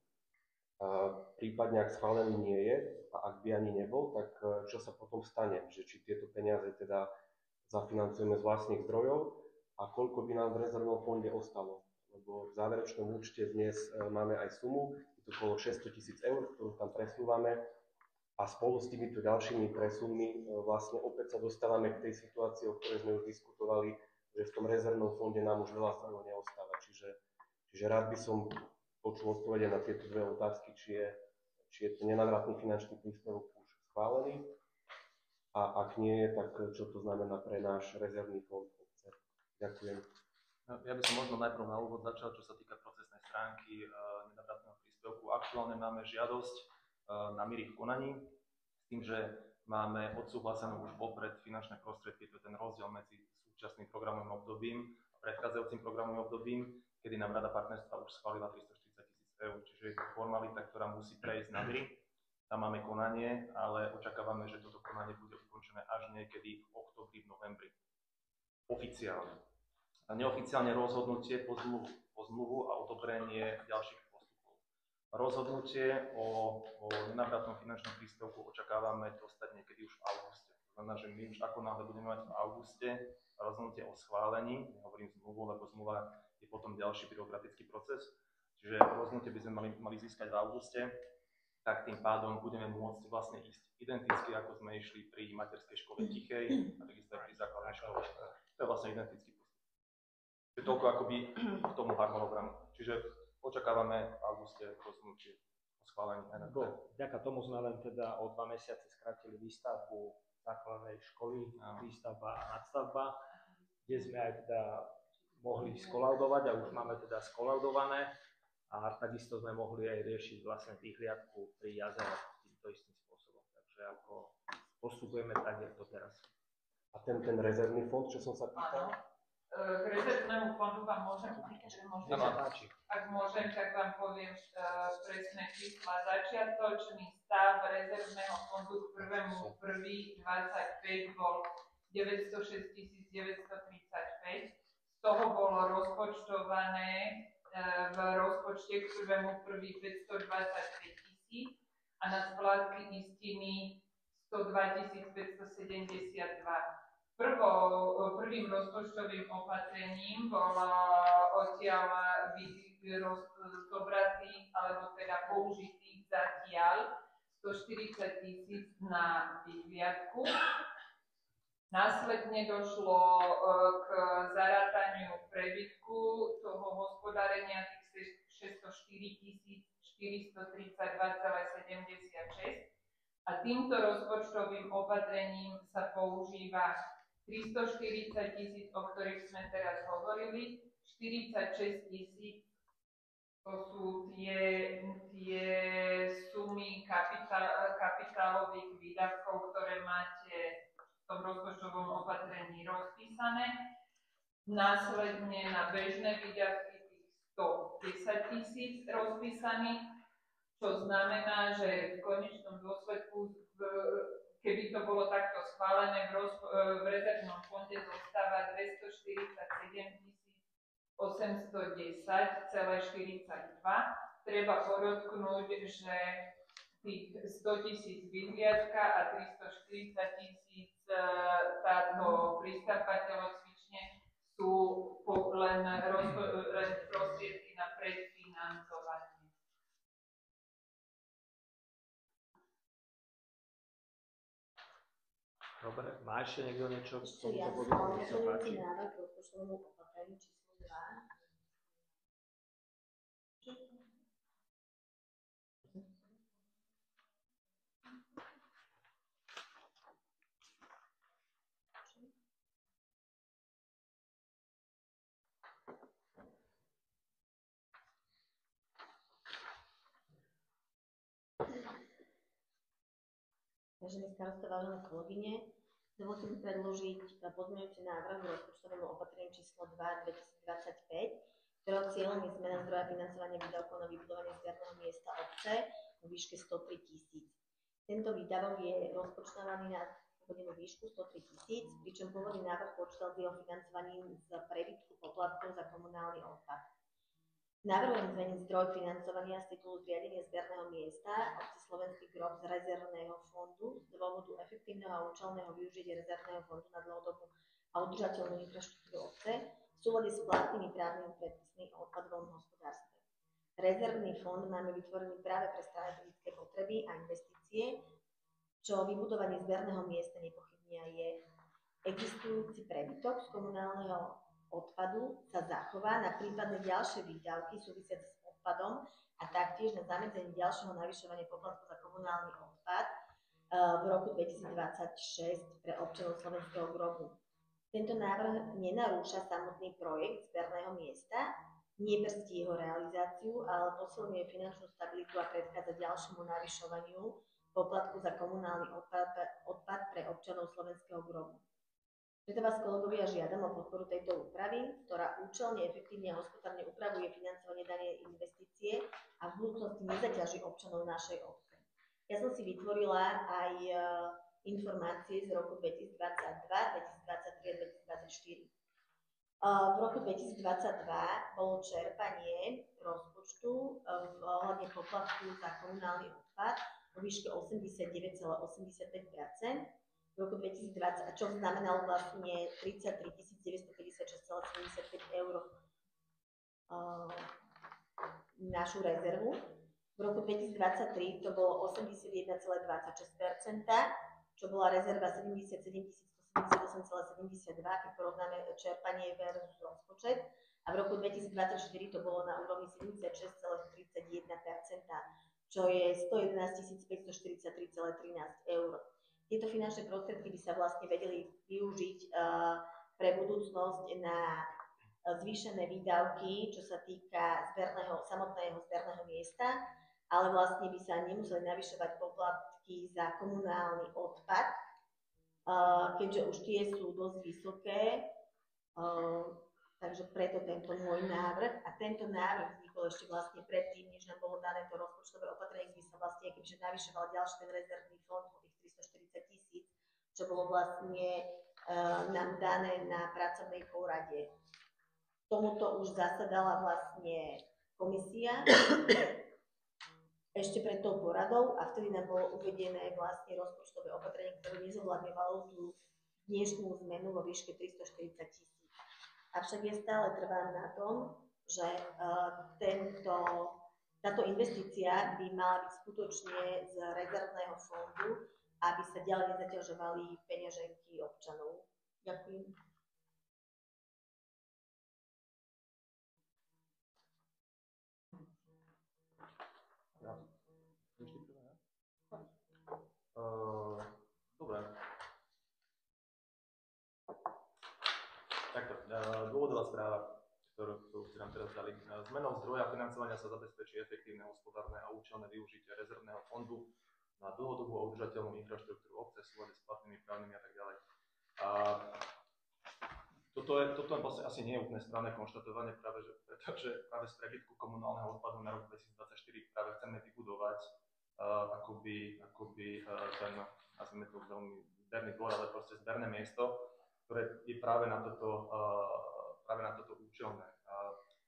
Speaker 5: Prípadne, ak schválený nie je, a ak by ani nebol, tak čo sa potom stane? Že či tieto peniaze teda zafinancujeme z vlastných zdrojov a koľko by nám v rezervnom fonde ostalo? Lebo v záverečnom účte dnes máme aj sumu, je to okolo 600 000 eur, ktorú tam presúvame a spolu s týmito ďalšími presunmi vlastne opäť sa dostávame k tej situácii, o ktorej sme už diskutovali, že v tom rezervnom fonde nám už veľa zdrojov neostáva. Čiže rád by som počul odpovede na tieto dve otázky, či je ten nenávratný finančný príspevok už schválený a ak nie je, tak čo to znamená pre náš rezervný fond obce. Ďakujem.
Speaker 2: Ja by som možno najprv na úvod začal, čo sa týka procesnej stránky nenávratného príspevku. Aktuálne máme žiadosť na míry v konaní, s tým, že máme odsúhlasenú už vopred finančné prostriedky, to je ten rozdiel medzi súčasným programovým obdobím a predchádzajúcim programovým obdobím, kedy nám Rada partnerstva už schválila 340 000 eur, čiže je to formalita, ktorá musí prejsť na míry. Tam máme konanie, ale očakávame, že toto konanie bude ukončené až niekedy v októbri, v novembri. Oficiálne. A neoficiálne rozhodnutie po zmluvu a odobrenie ďalších postupov. Rozhodnutie o nenávratnom finančnom príspevku očakávame dostať niekedy už v auguste. To znamená, že my už ako náhle budeme mať v auguste rozhodnutie o schválení, nehovorím zmluvu, lebo zmluva je potom ďalší byrokratický proces, čiže rozhodnutie by sme mali získať v auguste, tak tým pádom budeme môcť vlastne ísť identicky, ako sme išli pri materskej škole Tichej a takisto aj pri základnej škole. To je vlastne identický postup. To je toľko akoby k tomu harmonogramu. Čiže očakávame v auguste rozhodnutie o schválení NFP.
Speaker 1: Vďaka tomu sme len teda o 2 mesiace skrátili výstavbu základnej školy, výstavba a nadstavba, kde sme aj teda mohli skolaudovať a už máme teda skolaudované. A takisto sme mohli aj riešiť vlastne vyhliadku pri jazere týmto istým spôsobom. Takže ako postupujeme tak, je to teraz.
Speaker 5: A ten rezervný fond, čo som sa pýtal?
Speaker 6: K rezervnému fondu vám môžem, ak môžem, tak vám poviem presné čísla. Začiatočný stav rezervného fondu k 1.1.25 bol 906 935. Z toho bolo rozpočtované v rozpočte k 1.1. 525 000 a na splátky istiny 102 572. Prvým rozpočtovým opatrením bolo odtiaľ zobratých alebo teda použitých zatiaľ 140 000 na vyhliadku. Následne došlo k zarátaniu prebytku toho hospodárenia tých 604 432,76 a týmto rozpočtovým opatrením sa používa 340 000, o ktorých sme teraz hovorili, 46 000, to sú tie sumy kapitálových výdavkov, ktoré máte v tom rozpočtovom opatrení rozpísané. Následne na bežné výdavky tých 110 000 rozpísaných, čo znamená, že v konečnom dôsledku, keby to bolo takto schválené, v rezervnom fonde zostáva 247 810,42. Treba podotknúť, že tých 100 000 vyhliadka a 340 000 táto prístavba telocvične sú len prostriedky na predfinancovanie.
Speaker 1: Dobre, má ešte niekto niečo k
Speaker 4: Ešte ja
Speaker 1: tomuto
Speaker 4: som
Speaker 1: bodu? Nech sa páči.
Speaker 4: návrh rozpočtovému opatreniu číslo 2. Vážení starostovia, vážené kolegyne, dovolte mi predložiť pozmeňujúci návrh k rozpočtovému opatreniu číslo 2 2025, ktorého cieľom je zmena zdroja financovania výdavkov na vybudovanie zberného miesta obce vo výške 103 000. Tento výdavok je rozpočtovaný na uvedenú výšku 103 000, pričom pôvodný návrh počítal s jeho financovaním z prebytku poplatkov za komunálny odpad. Navrhujem zmeniť zdroj financovania z titulu zriadenia zberného miesta obci Slovenský grob z rezervného fondu z dôvodu efektívneho a účelného využitia rezervného fondu na dlhodobú a udržateľnú infraštruktúru obce v súlade s platnými právnymi predpismi o odpadovom hospodárstve. Rezervný fond máme vytvorený práve pre strategické potreby a investície, čo vybudovanie zberného miesta nepochybne je. Existujúci prebytok z komunálneho odpadu sa zachová na prípadné ďalšie výdavky súvisiace s odpadom a taktiež na zamedzenie ďalšieho navyšovania poplatku za komunálny odpad v roku 2026 pre občanov Slovenského grobu. Tento návrh nenarúša samotný projekt zberného miesta, nebrzdí jeho realizáciu, ale posilňuje finančnú stabilitu a predchádza ďalšiemu navyšovaniu poplatku za komunálny odpad pre občanov Slovenského grobu. Preto vás, kolegovia, žiadam o podporu tejto úpravy, ktorá účelne, efektívne a hospodárne upravuje financovanie danej investície a v budúcnosti nezaťaží občanov našej obce. Ja som si vytvorila aj informácie z roku 2022, 2023 a 2024. V roku 2022 bolo čerpanie rozpočtu ohľadne poplatku za komunálny odpad vo výške 89,85%. V roku 2020, čo znamenalo vlastne 33 956,75 eur našu rezervu. V roku 2023 to bolo 81,26%, čo bola rezerva 77 178,72, keď porovnáme čerpanie versus rozpočet. A v roku 2024 to bolo na úrovni 76,31%, čo je 111 543,13 eur. Tieto finančné prostriedky by sa vlastne vedeli využiť pre budúcnosť na zvýšené výdavky, čo sa týka samotného zberného miesta, ale vlastne by sa nemuseli navyšovať poplatky za komunálny odpad, keďže už tie sú dosť vysoké, takže preto tento môj návrh. A tento návrh vznikol ešte vlastne predtým, než nám bolo dané to rozpočtové opatrenie, kde sa vlastne kebyže navyšoval ďalší ten rezervný fond o tých 340 000, čo bolo vlastne nám dané na pracovnej porade. Tomuto už zasadala vlastne komisia ešte pred tou poradou a vtedy nám bolo uvedené vlastne rozpočtové opatrenie, ktoré nezohľadňovalo tú dnešnú zmenu vo výške 340 000. Avšak ja stále trvám na tom, že táto investícia by mala byť skutočne z rezervného fondu, aby sa ďalej nezaťažovali peňaženky občanov. Ďakujem.
Speaker 2: Dobre. Takto, dôvodová správa, ktorú ste nám teraz dali. Zmenou zdroja financovania sa zabezpečí efektívne, hospodárne a účelné využitie rezervného fondu na dlhodobú a udržateľnú infraštruktúru obce v súlade s platnými právnymi a tak ďalej. Toto asi nie je úplne správne konštatovanie, pretože práve z prebytku komunálneho odpadu na rok 2024 práve chceme vybudovať akoby ten, nazvime to veľmi zberný dvor, ale proste zberné miesto, ktoré je práve na toto účelné.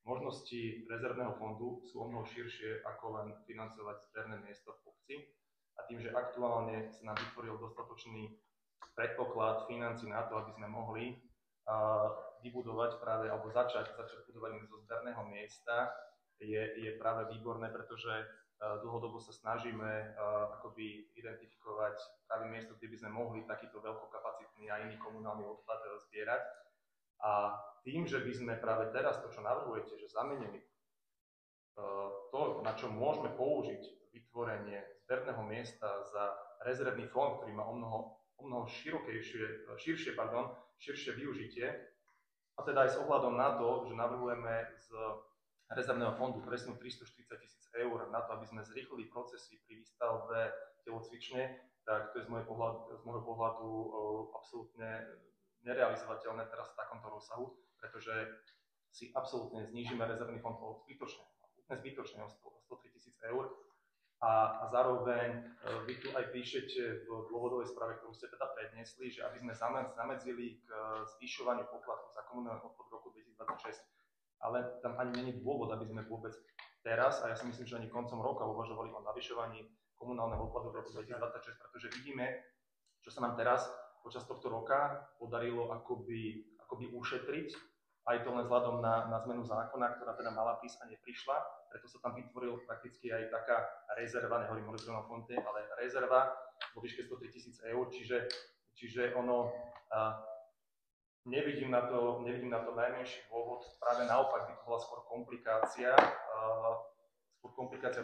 Speaker 2: Možnosti rezervného fondu sú omnoho širšie ako len financovať zberné miesto v obci. A tým, že aktuálne sa nám vytvoril dostatočný predpoklad financií na to, aby sme mohli vybudovať práve, alebo začať budovaním zo zberného miesta, je práve výborné, pretože dlhodobo sa snažíme akoby identifikovať práve miesto, kde by sme mohli takýto veľkokapacitný a iný komunálny odpad zbierať. A tým, že by sme práve teraz to, čo navrhujete, že zamenili to, na čo môžeme použiť vytvorenie zberného miesta za rezervný fond, ktorý má o mnoho širšie využitie, a teda aj s ohľadom na to, že navrhujeme z rezervného fondu presunúť 340 000 eur na to, aby sme zrýchlili procesy pri výstavbe telocvične, tak to je z môjho pohľadu absolútne nerealizovateľné teraz v takomto rozsahu, pretože si absolútne znížime rezervný fond zbytočne, úplne zbytočne o 103 000 eur. A zároveň vy tu aj píšete v dôvodovej správe, ktorú ste teda predniesli, že aby sme zamedzili k zvyšovaniu poplatku za komunálny odpad v roku 2026. Ale tam ani není dôvod, aby sme vôbec teraz, a ja si myslím, že ani koncom roka uvažovali o navyšovaní komunálneho odpadu v roku 2026, pretože vidíme, čo sa nám teraz počas tohto roka podarilo akoby ušetriť, aj to len vzhľadom na zmenu zákona, ktorá teda mala prísť a neprišla, preto sa tam vytvoril prakticky aj taká rezerva, nehovorím o rezervnom fonde, ale rezerva vo výške 103 000 eur, čiže ono, nevidím na to najmenší dôvod, práve naopak by to bola skôr komplikácia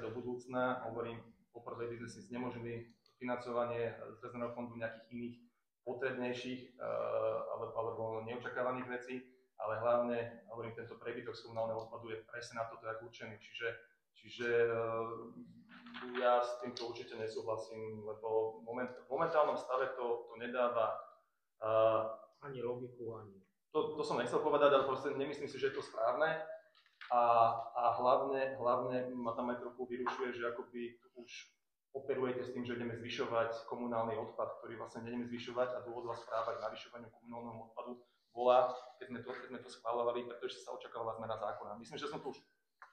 Speaker 2: do budúcna, hovorím, poprvé by sme si nemožili financovanie z rezervného fondu nejakých iných potrebnejších alebo neočakávaných vecí, ale hlavne, hovorím, tento prebytok z komunálneho odpadu je presne na toto jak určený, čiže ja s týmto určite nesúhlasím, lebo v momentálnom stave to nedáva
Speaker 1: ani logiku, ani...
Speaker 2: To som nechcel povedať, ale proste nemyslím si, že je to správne a hlavne ma tam aj trochu vyrušuje, že akoby už operujete s tým, že ideme zvyšovať komunálny odpad, ktorý vlastne nejdeme zvyšovať a dôvodová správa k navyšovaniu komunálneho odpadu bola, keď sme to schváľovali, pretože sa očakávala zmena zákona. Myslím, že som to už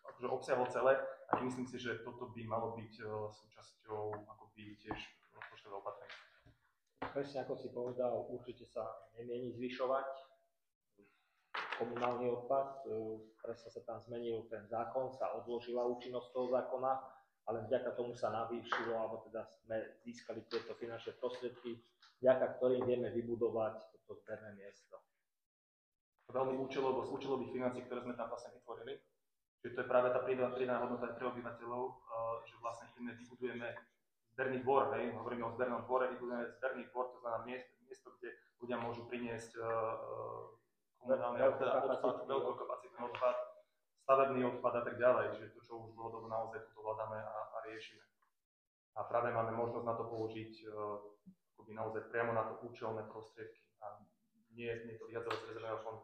Speaker 2: akože obsiahol celé a nemyslím si, že toto by malo byť súčasťou akoby tiež rozpočtového opatrenia.
Speaker 1: Presne ako si povedal, určite sa nemieni zvyšovať komunálny odpad. Presne sa tam zmenil ten zákon, sa odložila účinnosť toho zákona, ale vďaka tomu sa navýšilo, alebo teda sme získali tieto finančné prostriedky, vďaka ktorým vieme vybudovať toto zberné miesto.
Speaker 2: Veľmi účelovo, z účelových financií, ktoré sme tam vlastne vytvorili. Čiže to je práve tá pridaná hodnota pre obyvateľov, že vlastne vybudujeme zberný dvor, hej, hovoríme o zbernom dvore, vybudujeme zberný dvor, to znamená miesto, kde ľudia môžu priniesť komunálny odpad, veľkokapacitný odpad, stavebný odpad a tak ďalej, čiže to, čo už dlhodobo naozaj tu hľadáme a riešime. A práve máme možnosť na to použiť naozaj priamo na to účelné prostriedky a nie to vyhadzovať z rezervného fondu.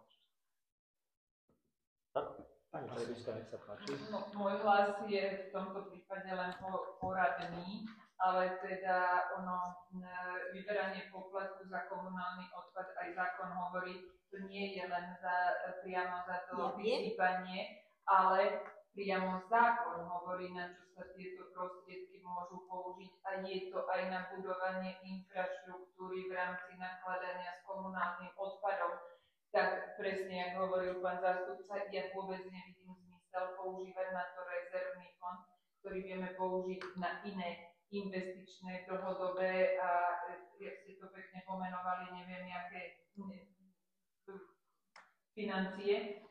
Speaker 1: Pani Trebiška, nech sa páči.
Speaker 6: No, môj hlas je v tomto prípade len poradný, ale teda vyberanie poplatku za komunálny odpad, aj zákon hovorí, to nie je len priamo za to vysypanie, ale priamo zákon hovorí, na čo sa tieto prostriedky môžu použiť a je to aj na budovanie infraštruktúry v rámci nakladania s komunálnym odpadom. Tak presne, ako hovoril pán zástupca, ja vôbec nevidím zmysel používať na to rezervný fond, ktorý vieme použiť na iné investičné, dlhodobé a, jak ste to pekne pomenovali, neviem, aké financie,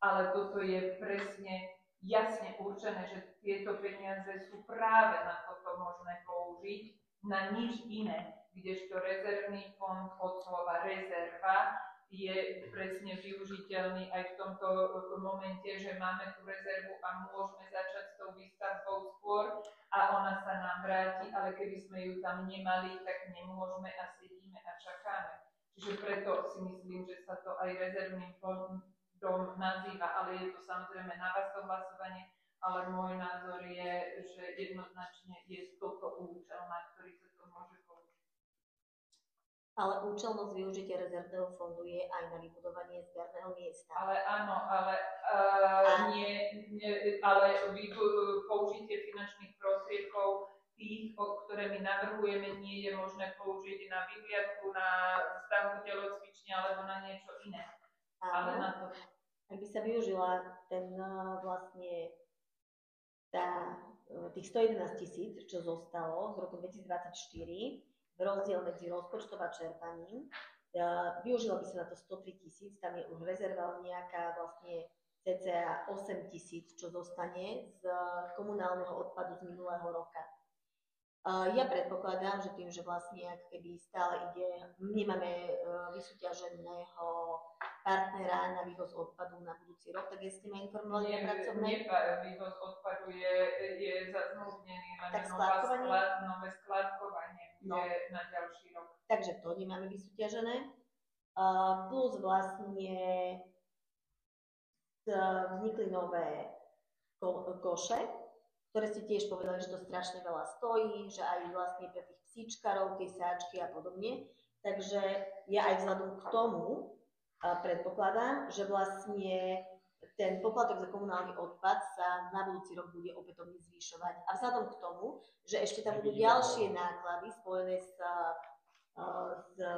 Speaker 6: ale toto je presne jasne určené, že tieto peniaze sú práve na toto možné použiť, na nič iné, kdežto rezervný fond od slova rezerva je presne využiteľný aj v tomto momente, že máme tú rezervu a môžeme začať s tou výstavbou skôr a ona sa nám vráti, ale keby sme ju tam nemali, tak nemôžeme a sedíme a čakáme. Čiže preto si myslím, že sa to aj rezervným fondom nazýva, ale je to samozrejme na vás to hlasovanie, ale môj názor je, že jednoznačne je toto účel, na ktorý sa to môže použiť.
Speaker 4: Ale účelnosť využitia rezervného fondu je aj na vybudovanie zberného miesta.
Speaker 6: Ale áno, ale použitie finančných prostriedkov tých, ktoré my navrhujeme, nie je možné použiť na vyhliadku, na stavbu telocvične alebo na niečo iné. Ale na to.
Speaker 4: Ak by sa využila ten vlastne tých 111 000, čo zostalo z roku 2024, rozdiel medzi rozpočtom a čerpaním, využilo by sa na to 103 000, tam je už rezerva nejaká vlastne cca 8 000, čo zostane z komunálneho odpadu z minulého roka. Ja predpokladám, že tým, že vlastne ak keby stále ide, nemáme vysúťaženého partnera na vývoz odpadu na budúci rok, tak ste ma informovali na pracovnej?
Speaker 6: Vývoz odpadu je zazmluvnený, len nové skladkovanie bude na ďalší rok.
Speaker 4: Takže to nemáme vysúťažené. Plus vlastne vznikli nové koše, ktoré ste tiež povedali, že to strašne veľa stojí, že aj vlastne pre tých psíčkarov, tie sáčky a podobne. Takže ja aj vzhľadom k tomu predpokladám, že vlastne ten poplatok za komunálny odpad sa na budúci rok bude opätovne zvyšovať. A vzhľadom k tomu, že ešte tam budú ďalšie náklady spojené s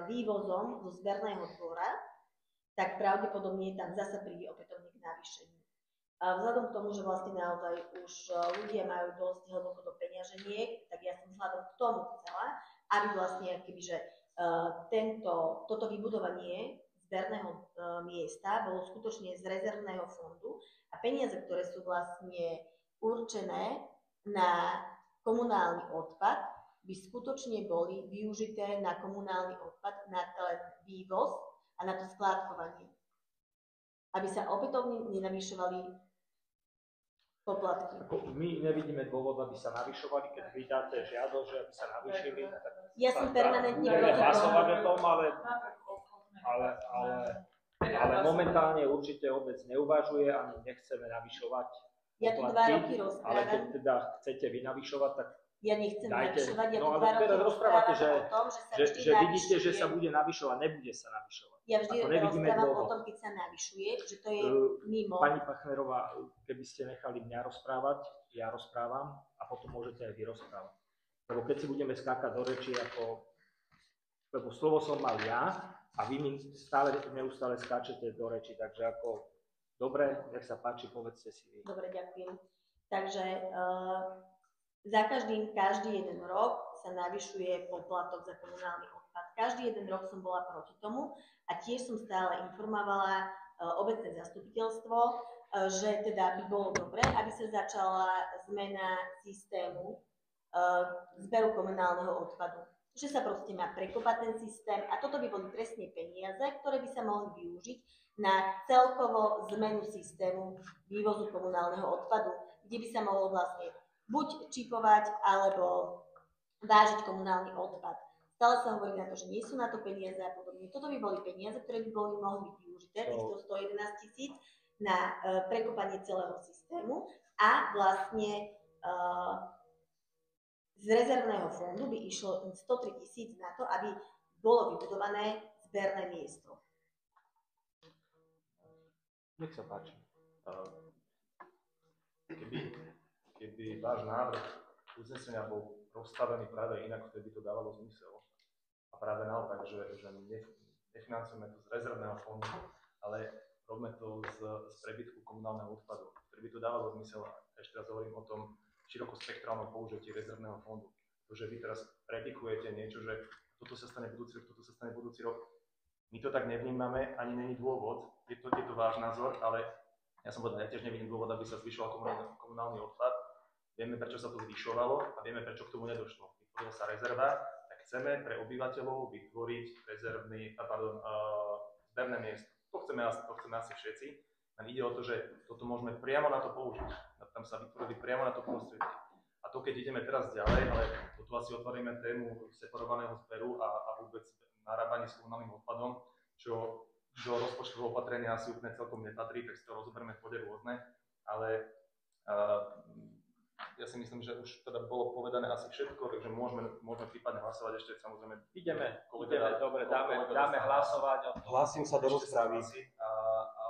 Speaker 4: vývozom zo zberného dvora, tak pravdepodobne tam zasa príde opätovne k navýšeniu. A vzhľadom k tomu, že vlastne naozaj už ľudia majú dosť hlboko do peňaženiek, tak ja som vzhľadom k tomu chcela, aby vlastne kebyže toto vybudovanie zberného miesta bolo skutočne z rezervného fondu a peniaze, ktoré sú vlastne určené na komunálny odpad, by skutočne boli využité na komunálny odpad, na ten vývoz a na to skládkovanie. Aby sa opätovne nenavýšovali poplatky.
Speaker 1: My nevidíme dôvod, aby sa navyšovali, keď vydáte žiadosť, že aby sa navýšili.
Speaker 4: Ja som permanentne proti
Speaker 1: hlasovať o tom, ale momentálne určite obec neuvažuje, ani nechceme navyšovať
Speaker 4: ja tu 2 roky rozprávam.
Speaker 1: Ale keď teda chcete vy navyšovať, tak
Speaker 4: ja nechcem navyšovať, ja tu 2 roky
Speaker 1: rozprávate,
Speaker 4: o tom,
Speaker 1: že vidíte, že sa bude navyšovať, nebude sa navyšovať.
Speaker 4: Ja vždy rozprávam o tom, keď sa navyšuje, že to je mimo.
Speaker 1: Pani Pachnerová, keby ste nechali mňa rozprávať, ja rozprávam a potom môžete aj vy rozprávať. Lebo keď si budeme skákať do reči, lebo slovo som mal ja a vy mi neustále skáčete do reči, takže dobre, nech sa páči, povedzte si vy.
Speaker 4: Dobre, ďakujem. Takže každý jeden rok sa navyšuje poplatok za komunálny odpad. Každý jeden rok som bola proti tomu a tiež som stále informovala obecné zastupiteľstvo, že teda by bolo dobré, aby sa začala zmena systému zberu komunálneho odpadu. Že sa proste má prekopať ten systém a toto by boli presne peniaze, ktoré by sa mohli využiť na celkovo zmenu systému vývozu komunálneho odpadu, kde by sa mohlo vlastne buď čipovať, alebo vážiť komunálny odpad. Stále sa hovorí na to, že nie sú na to peniaze a podobne. Toto by boli peniaze, ktoré by mohli byť využité, týchto 111 000 na prekopanie celého systému a vlastne z rezervného fondu by išlo 103 000 na to, aby bolo vybudované zberné miesto.
Speaker 1: Nech sa páči.
Speaker 2: Keby váš návrh uznesenia bol rozstavený práve inak, vtedy to dávalo zmysel. A práve naopak, že nefinancujeme to z rezervného fondu, ale robíme to z prebytku komunálneho odpadu. Vtedy by to dávalo zmysel. Ešte raz hovorím o tom širokospektrálnom použití rezervného fondu. To, že vy teraz predikujete niečo, že toto sa stane budúci rok, toto sa stane budúci rok. My to tak nevnímame, ani není dôvod. Je to váš názor, ale ja som povedal, ja tiež nevidím dôvod, aby sa zvyšoval komunálny odpad. Vieme, prečo sa to zvyšovalo a vieme, prečo k tomu nedošlo. Vytvorila sa rezerva, tak chceme pre obyvateľov vytvoriť zberné miesto. To chceme asi všetci. Nám ide o to, že toto môžeme priamo na to použiť. Tam sa vytvorili priamo na to prostredie. A to, keď ideme teraz ďalej, ale tu asi otvoríme tému separovaného zberu a vôbec narábanie s komunálnym odpadom, čo do rozpočtového opatrenia asi úplne celkom nepatrí, tak si to rozoberieme v bode rôzne. Ale ja si myslím, že už teda bolo povedané asi všetko, takže môžeme prípadne hlasovať ešte, samozrejme.
Speaker 1: Ideme, dobre, dáme hlasovať.
Speaker 5: Hlásim sa do rozprávy.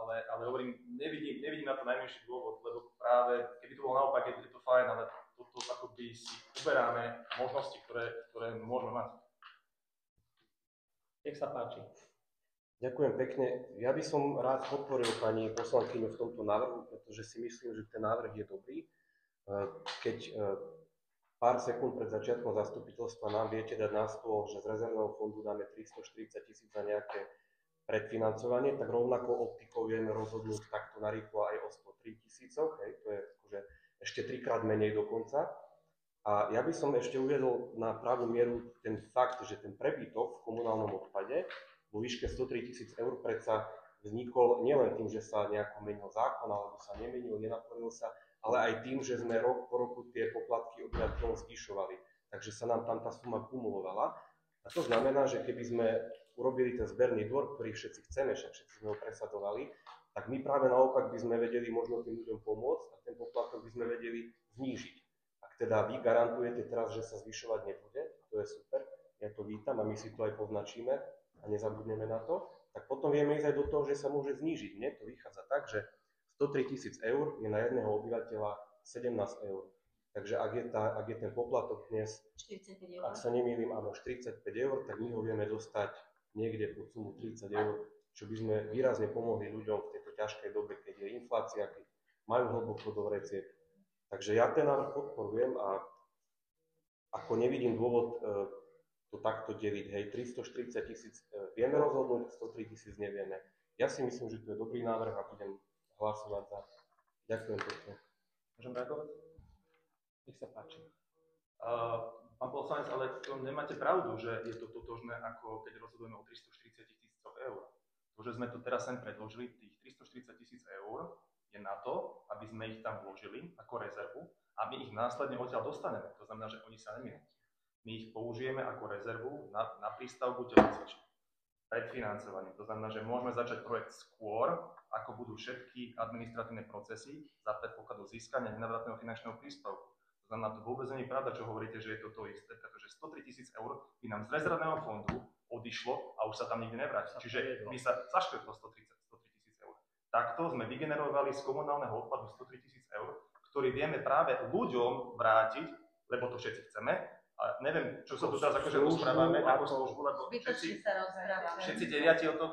Speaker 2: Ale hovorím, nevidím na to najmenší dôvod, lebo práve, keby to bolo naopak, je to fajn, ale toto akoby si uberáme možnosti, ktoré môžeme mať.
Speaker 1: Nech sa páči.
Speaker 5: Ďakujem pekne. Ja by som rád podporil pani poslankyňu v tomto návrhu, pretože si myslím, že ten návrh je dobrý. Keď pár sekúnd pred začiatkom zastupiteľstva nám viete dať na stôl, že z rezervného fondu dáme 340 000 za nejaké predfinancovanie, tak rovnako optikou vieme rozhodnúť takto narýchlo aj o 103 000, hej, to je akože ešte 3-krát menej dokonca. A ja by som ešte uviedol na pravú mieru ten fakt, že ten prebytok v komunálnom odpade vo výške 103 000 eur predsa vznikol nielen tým, že sa nejako menil zákon, alebo sa nemenil, nenaplnil sa, ale aj tým, že sme rok po roku tie poplatky obyvateľom zvyšovali. Takže sa nám tam tá suma kumulovala. A to znamená, že keby sme urobili ten zberný dvor, ktorý všetci chceme, však všetci sme ho presadzovali, tak my práve naopak by sme vedeli možno tým ľuďom pomôcť a ten poplatok by sme vedeli znížiť. Ak teda vy garantujete teraz, že sa zvyšovať nebude, to je super, ja to vítam a my si to aj poznačíme a nezabudneme na to, tak potom vieme ísť aj do toho, že sa môže znížiť. Mne to vychádza tak, že 103 000 eur je na jedného obyvateľa 17 eur. Takže ak je ten poplatok dnes,
Speaker 4: 45 eur.
Speaker 5: ak sa nemýlim, áno, 45 eur, tak my ho vieme dostať niekde pod sumu 30 eur, čo by sme výrazne pomohli ľuďom v tejto ťažkej dobe, keď je inflácia, keď majú hlboko do vreciek. Takže ja ten návrh podporujem a ako nevidím dôvod to takto deliť, hej, 340 000 vieme rozhodnúť, 103 000 nevieme. Ja si myslím, že to je dobrý návrh a budem hlasovať za. Ďakujem pekne.
Speaker 2: Môžem reagovať?
Speaker 1: Nech sa páči.
Speaker 2: Pán poslanec, ale to nemáte pravdu, že je to totožné, ako keď rozhodujeme o 340 000 eur. To, že sme to teraz sem predložili, tých 340 000 eur, je na to, aby sme ich tam vložili ako rezervu a my ich následne odtiaľ dostaneme. To znamená, že oni sa neminú. My ich použijeme ako rezervu na prístavbu telocvične. Predfinancovaním. To znamená, že môžeme začať projekt skôr, ako budú všetky administratívne procesy za predpokladu získania nenávratného finančného príspevku. To znamená, to vôbec nie je pravda, čo hovoríte, že je to isté, pretože 103 000 eur by nám z rezervného fondu odišlo a už sa tam nikdy nevráti. Čiže my sa zaškrtlo 103 000 eur. Takto sme vygenerovali z komunálneho odpadu 103 000 eur, ktorý vieme práve ľuďom vrátiť, lebo to všetci chceme. A neviem, čo sa tu teraz akože rozprávame, ako službu, lebo všetci deviati o tom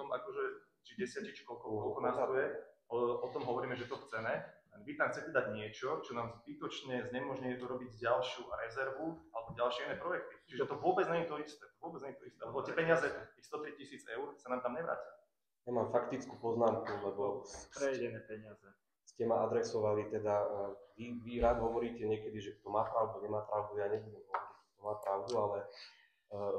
Speaker 2: akože, či 10, či koľko nás tu je, o tom hovoríme, že to chceme. Vy tam chcete dať niečo, čo nám zbytočne znemožňuje robiť ďalšiu rezervu alebo ďalšie iné projekty. Čiže to vôbec nie je to isté. Lebo tie peniaze, tých 103 000 eur, sa nám tam nevrátia.
Speaker 5: Ja mám faktickú poznámku, lebo
Speaker 1: Prejedené peniaze.
Speaker 5: Ste ma adresovali, teda vy rád hovoríte niekedy, že kto má pravdu, nemá pravdu, ja nebudem hovoriť, kto má pravdu, ale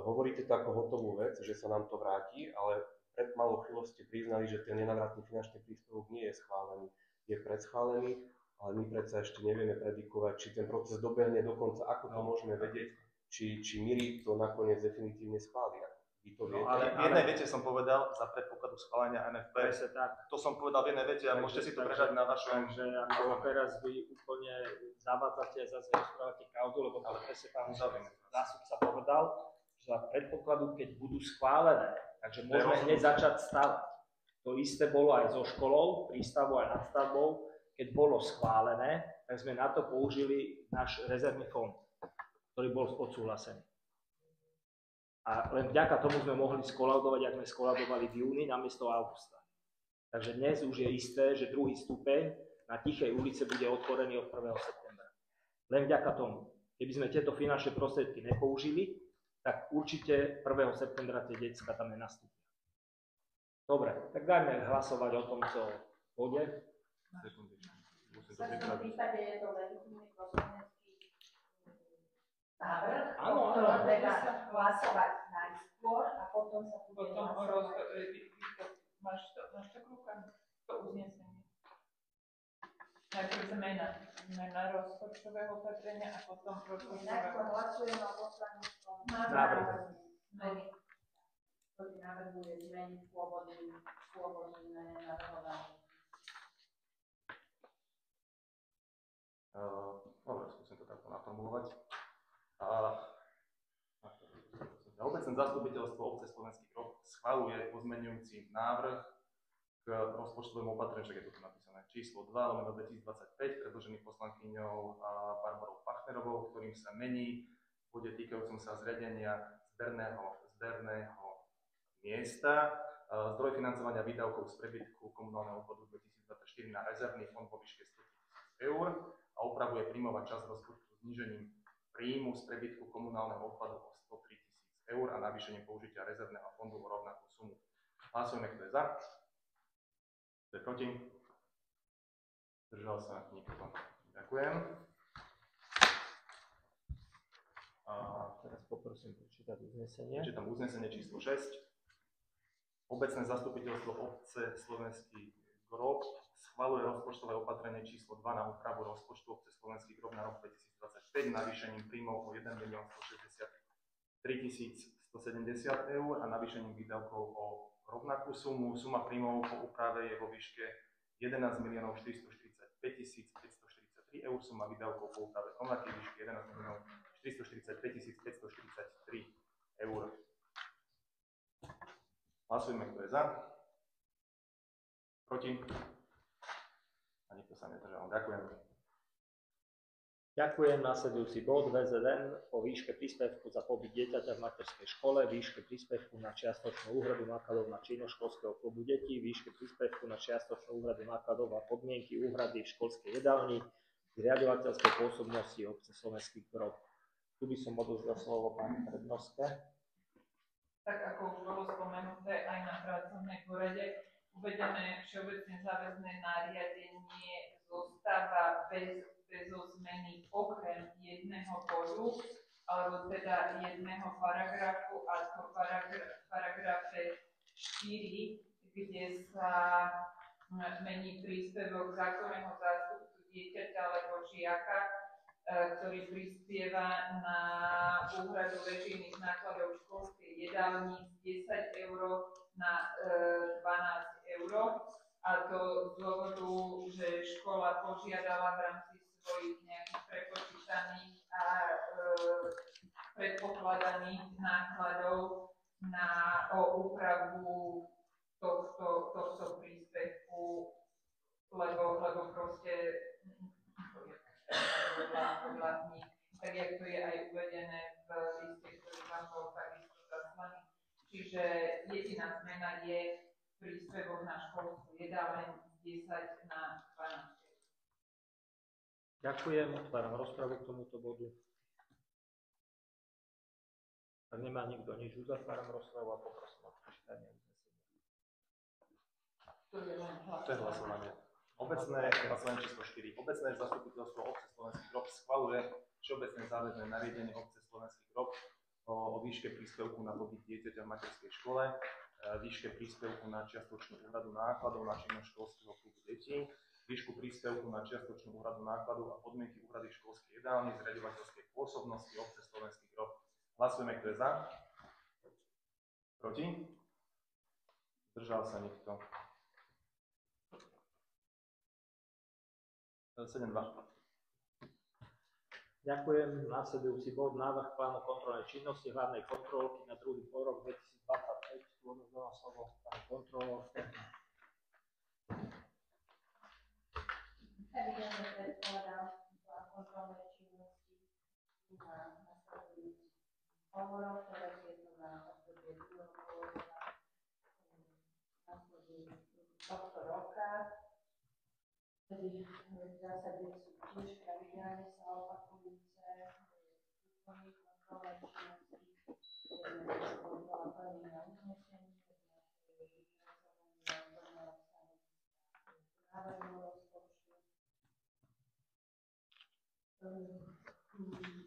Speaker 5: hovoríte to ako hotovú vec, že sa nám to vráti, ale pred malou chvíľou ste priznali, že ten nenávratný finančný príspevok nie je schválený. Je predschválený, ale my predsa ešte nevieme predikovať, či ten proces dobehne dokonca, ako to môžeme vedieť, či Miri to nakoniec definitívne schváli. Vy to viete.
Speaker 2: Ale v jednej vete som povedal, za predpokladu schválenia NFP, to som povedal v jednej vete a môžete si to prehľať na vašom.
Speaker 1: Takže ako teraz vy úplne zavádzate a zase rozprávate kauzu, lebo to presne pán zástupca povedal, že za predpokladu, keď budú schválené, takže môžeme hneď začať stavať. To isté bolo aj so školou, prístavou aj nadstavbou. Keď bolo schválené, tak sme na to použili náš rezervný fond, ktorý bol odsúhlasený. A len vďaka tomu sme mohli skolaudovať, ak sme skolaudovali v júni namiesto augusta. Takže dnes už je isté, že druhý stupeň na Tichej ulici bude otvorený od 1. septembra. Len vďaka tomu. Keby sme tieto finančné prostriedky nepoužili, tak určite 1. septembra tie decká tam nenastúpia. Dobre, tak dajme hlasovať o tomto bode.
Speaker 3: V každom prípade je to legitímny poslanecký návrh,
Speaker 1: Áno,
Speaker 3: o ktorom treba hlasovať najskôr a potom sa bude hlasovať.
Speaker 6: Máš to k rukám? To uznesenie. Najprv zmena rozpočtového opatrenia a potom
Speaker 3: Najskôr hlasujeme o poslaneckom
Speaker 1: Návrh.
Speaker 3: ktorý navrhuje zmeniť pôvodné navrhovanie.
Speaker 2: Dobre, skúsim to takto naformulovať. Obecné zastupiteľstvo obce Slovenský Roh schvaľuje pozmeňujúci návrh k rozpočtovému opatreniu, že je to tu napísané číslo 2/2025, predložený poslankyňou Barbarou Pachnerovou, ktorým sa mení v bode týkajúcom sa zriadenia zberného miesta, zdroj financovania výdavkov z prebytku komunálneho odpadu 2024 na rezervný fond vo výške 100 000 eur a opravuje príjmová časť rozpočtu znížením príjmu z prebytku komunálneho odpadu o 103 000 eur a navýšením použitia rezervného fondu o rovnakú sumu. Hlasujeme, kto je za. Kto je proti? Zdržal sa nikto. Ďakujem.
Speaker 1: Teraz poprosím prečítať uznesenie.
Speaker 2: Čítam uznesenie číslo 6. Obecné zastupiteľstvo obce Slovenský Grob schvaľuje rozpočtové opatrenie číslo 2 na úpravu rozpočtu obce Slovenský Grob na rok 2025 navýšením príjmov o 1 163 170 eur a navýšením výdavkov o rovnakú sumu. Suma príjmov po úprave je vo výške 11 445 543 eur. Suma výdavkov po úprave rovnakej výšky 11 445 543 eur. Hlasujeme, kto je za. Proti? A nikto sa nezdržal. Ďakujem.
Speaker 1: Ďakujem. Nasledujúci bod VZN o výške príspevku za pobyt dieťaťa v materskej škole, výške príspevku na čiastočnú úhradu nákladov na činnosť školského klubu detí, výške príspevku na čiastočnú úhradu nákladov a podmienky úhrady v školskej jedálni, zriaďovateľskej pôsobnosti obce Slovenský Grob. Tu by som odozdal slovo pani Prednorské.
Speaker 6: Tak ako už bolo spomenuté aj na pracovnej porade, uvedené všeobecne záväzné nariadenie zostáva bez zmeny okrem jedného bodu, alebo teda jedného paragrafu, a to paragrafe 4, kde sa mení príspevok zákonného zástupcu dieťaťa alebo žiaka, ktorý prispieva na úhradu režijných nákladov v školskej jedálni z 10 eur na 12 eur. A to z dôvodu, že škola požiadala v rámci svojich nejakých prepočítaných a predpokladaných nákladov o úpravu tohto príspevku, lebo proste podľa nich, tak jak to je aj uvedené v liste, ktorý vám bol takisto zaslaný. Čiže jediná zmena je príspevok na školskú jedálne z 10 na 12.
Speaker 1: Ďakujem. Otváram rozpravu k tomuto bodu. Ak nemá nikto nič, uzatváram rozpravu a poprosím o prečítanie uznesenia.
Speaker 2: To je hlasovanie. Obecné hlasovanie číslo 4. Obecné zastupiteľstvo obce Slovenský Grob schvaľuje všeobecné záväzné nariadenie obce Slovenský Grob o výške príspevku na pobyt dieťaťa v materskej škole, výške príspevku na čiastočnú úhradu nákladov na činnosť školského klubu detí, výšku príspevku na čiastočnú úhradu nákladov a podmienky úhrady školskej jedálne, zriaďovateľskej pôsobnosti obce Slovenský Grob. Hlasujeme, kto je za. Proti? Zdržal sa nikto. 7-2.
Speaker 1: Ďakujem. Následujúci bod, návrh plánu kontrolnej činnosti hlavnej kontrolky na druhý polrok 2025. Tu odovzdávam slovo pani kontrolórke.
Speaker 3: Evidentne predkladám plán kontrolnej činnosti na nasledujúci polrok, ktoré je to na obdobie druhého polroka tohto roka. Tedy v zásade sú tiež pravidelne sa opakujúce výkony kontrolnej činnosti, kontrola plnenia uznesení, vypracovanie odborného stanoviska návrhu rozpočtu.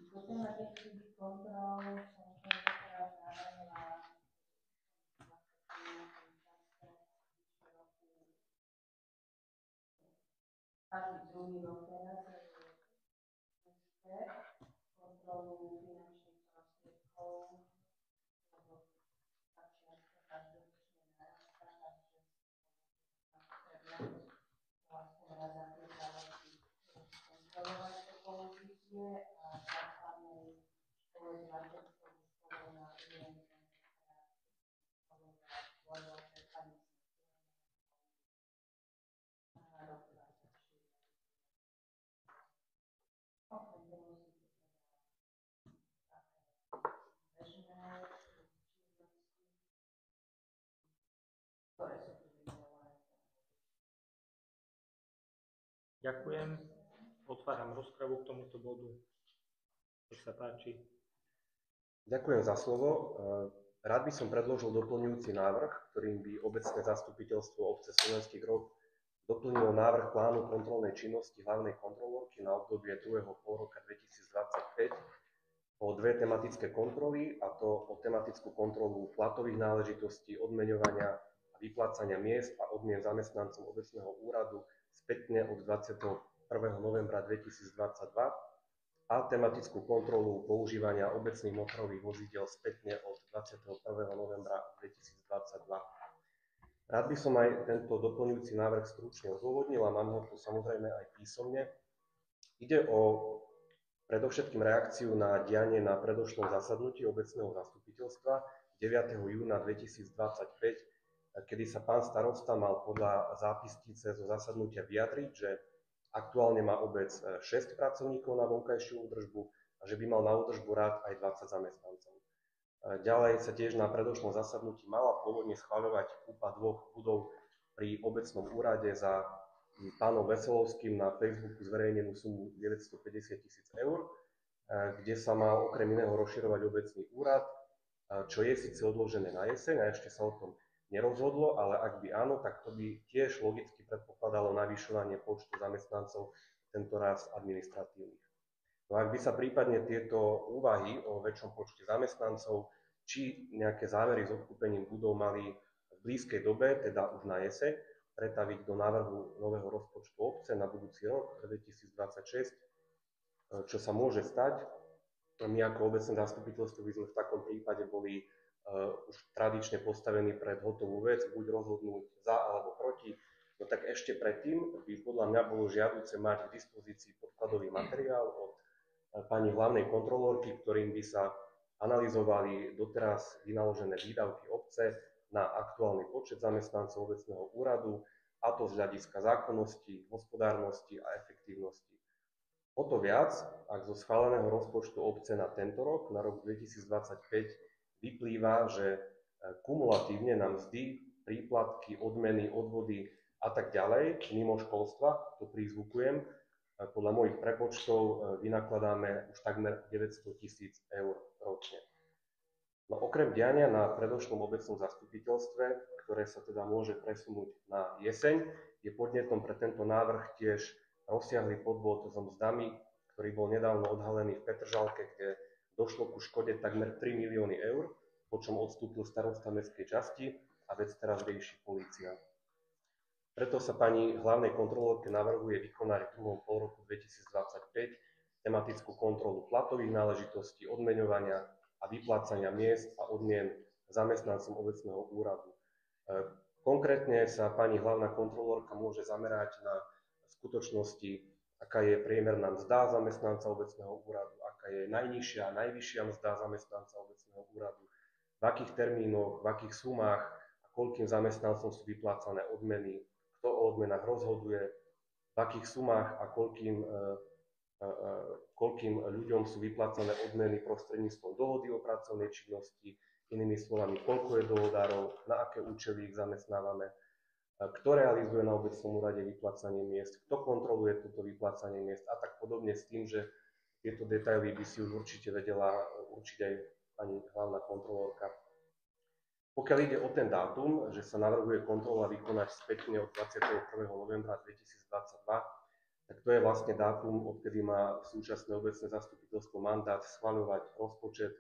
Speaker 3: Do tematických kontrol som tentokrát navrhla každý druhý rok teraz kontrolu finančných prostriedkov, lebo tá čiastka každoročne narastá, takže treba aspoň raz za 5 roky kontrolovať to použitie a v základnej škole s materskou školou na úrovni kontrolovať čerpanie na rok 2024. Okrem toho sú to také bežné činnosti, ktoré sú tu vymenované.
Speaker 1: Ďakujem. Otváram rozpravu k tomuto bodu. Nech sa páči.
Speaker 5: Ďakujem za slovo. Rád by som predložil doplňujúci návrh, ktorým by obecné zastupiteľstvo obce Slovenský Grob doplnilo návrh plánu kontrolnej činnosti hlavnej kontrolórky na obdobie druhého polroka 2025 o dve tematické kontroly, a to o tematickú kontrolu platových náležitostí, odmeňovania vyplácania miest a odmien zamestnancom obecného úradu spätne od 21. novembra 2022 a tematickú kontrolu používania obecných motorových vozidel spätne od 21. novembra 2022. Rád by som aj tento doplňujúci návrh stručne odôvodnil a mám ho tu samozrejme aj písomne. Ide o predovšetkým reakciu na dianie na predošlom zasadnutí obecného zastupiteľstva 9. júna 2025, kedy sa pán starosta mal podľa zápisnice zo zasadnutia vyjadriť, že aktuálne má obec 6 pracovníkov na vonkajšiu údržbu a že by mal na údržbu rád aj 20 zamestnancov. Ďalej sa tiež na predošlom zasadnutí mala pôvodne schvaľovať kúpa 2 budov pri obecnom úrade za pánom Veselovským na Facebooku zverejnenú sumu 950 000 eur, kde sa mal okrem iného rozširovať obecný úrad, čo je síce odložené na jeseň a ešte sa o tom nerozhodlo, ale ak by áno, tak to by tiež logicky predpokladalo navyšovanie počtu zamestnancov, tentoraz administratívnych. No ak by sa prípadne tieto úvahy o väčšom počte zamestnancov či nejaké závery s odkúpením budov mali v blízkej dobe, teda už na jeseň, pretaviť do návrhu nového rozpočtu obce na budúci rok 2026, čo sa môže stať. My ako obecné zastupiteľstvo by sme v takom prípade boli už tradične postavení pred hotovú vec, buď rozhodnúť za alebo proti, no tak ešte predtým by podľa mňa bolo žiaduce mať k dispozícii podkladový materiál od pani hlavnej kontrolórky, ktorým by sa analyzovali doteraz vynaložené výdavky obce na aktuálny počet zamestnancov obecného úradu, a to z hľadiska zákonnosti, hospodárnosti a efektívnosti. O to viac, ak zo schváleného rozpočtu obce na tento rok, na rok 2025, vyplýva, že kumulatívne na mzdy, príplatky, odmeny, odvody a tak ďalej, mimo školstva, to prizvukujem, podľa mojich prepočtov vynakladáme už takmer 900 000 eur ročne. No okrem diania na predošlom obecnom zastupiteľstve, ktoré sa teda môže presunúť na jeseň, je podnetom pre tento návrh tiež rozsiahly podvod so mzdami, ktorý bol nedávno odhalený v Petržalke, kde došlo ku škode takmer 3 milióny eur, po čom odstúpil starosta mestskej časti a vec teraz rieši polícia. Preto sa pani hlavnej kontrolórke navrhuje vykonať v druhom polroku 2025 tematickú kontrolu platových náležitostí, odmeňovania a vyplácania miest a odmien zamestnancom obecného úradu. Konkrétne sa pani hlavná kontrolórka môže zamerať na skutočnosti, aká je priemerná mzda zamestnanca obecného úradu, aká je najnižšia a najvyššia mzda zamestnanca obecného úradu, v akých termínoch, v akých sumách a koľkým zamestnancom sú vyplácané odmeny, kto o odmenách rozhoduje, v akých sumách a koľkým ľuďom sú vyplácané odmeny prostredníctvom dohody o pracovnej činnosti, inými slovami, koľko je dohodárov, na aké účely ich zamestnávame, kto realizuje na obecnom úrade vyplácanie miest, kto kontroluje toto vyplácanie miest a tak podobne, s tým, že tieto detaily by si už určite vedela určiť aj pani hlavná kontrolórka. Pokiaľ ide o ten dátum, že sa navrhuje kontrola vykonať spätne od 21. novembra 2022, tak to je vlastne dátum, odkedy má súčasné obecné zastupiteľstvo mandát schvaľovať rozpočet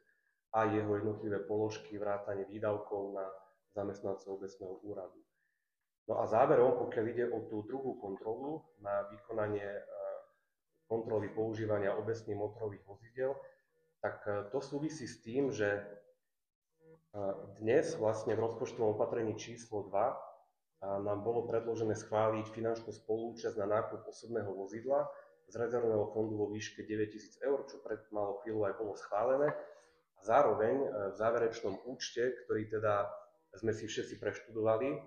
Speaker 5: a jeho jednotlivé položky, vrátane výdavkov na zamestnancov obecného úradu. No a záverom, pokiaľ ide o tú druhú kontrolu na vykonanie kontroly používania obecných motorových vozidel, tak to súvisí s tým, že dnes vlastne v rozpočtovom opatrení číslo 2 nám bolo predložené schváliť finančnú spolúčasť na nákup osobného vozidla z rezervného fondu vo výške 9 000 eur, čo pred malou chvíľou aj bolo schválené. A zároveň v záverečnom účte, ktorý teda sme si všetci preštudovali,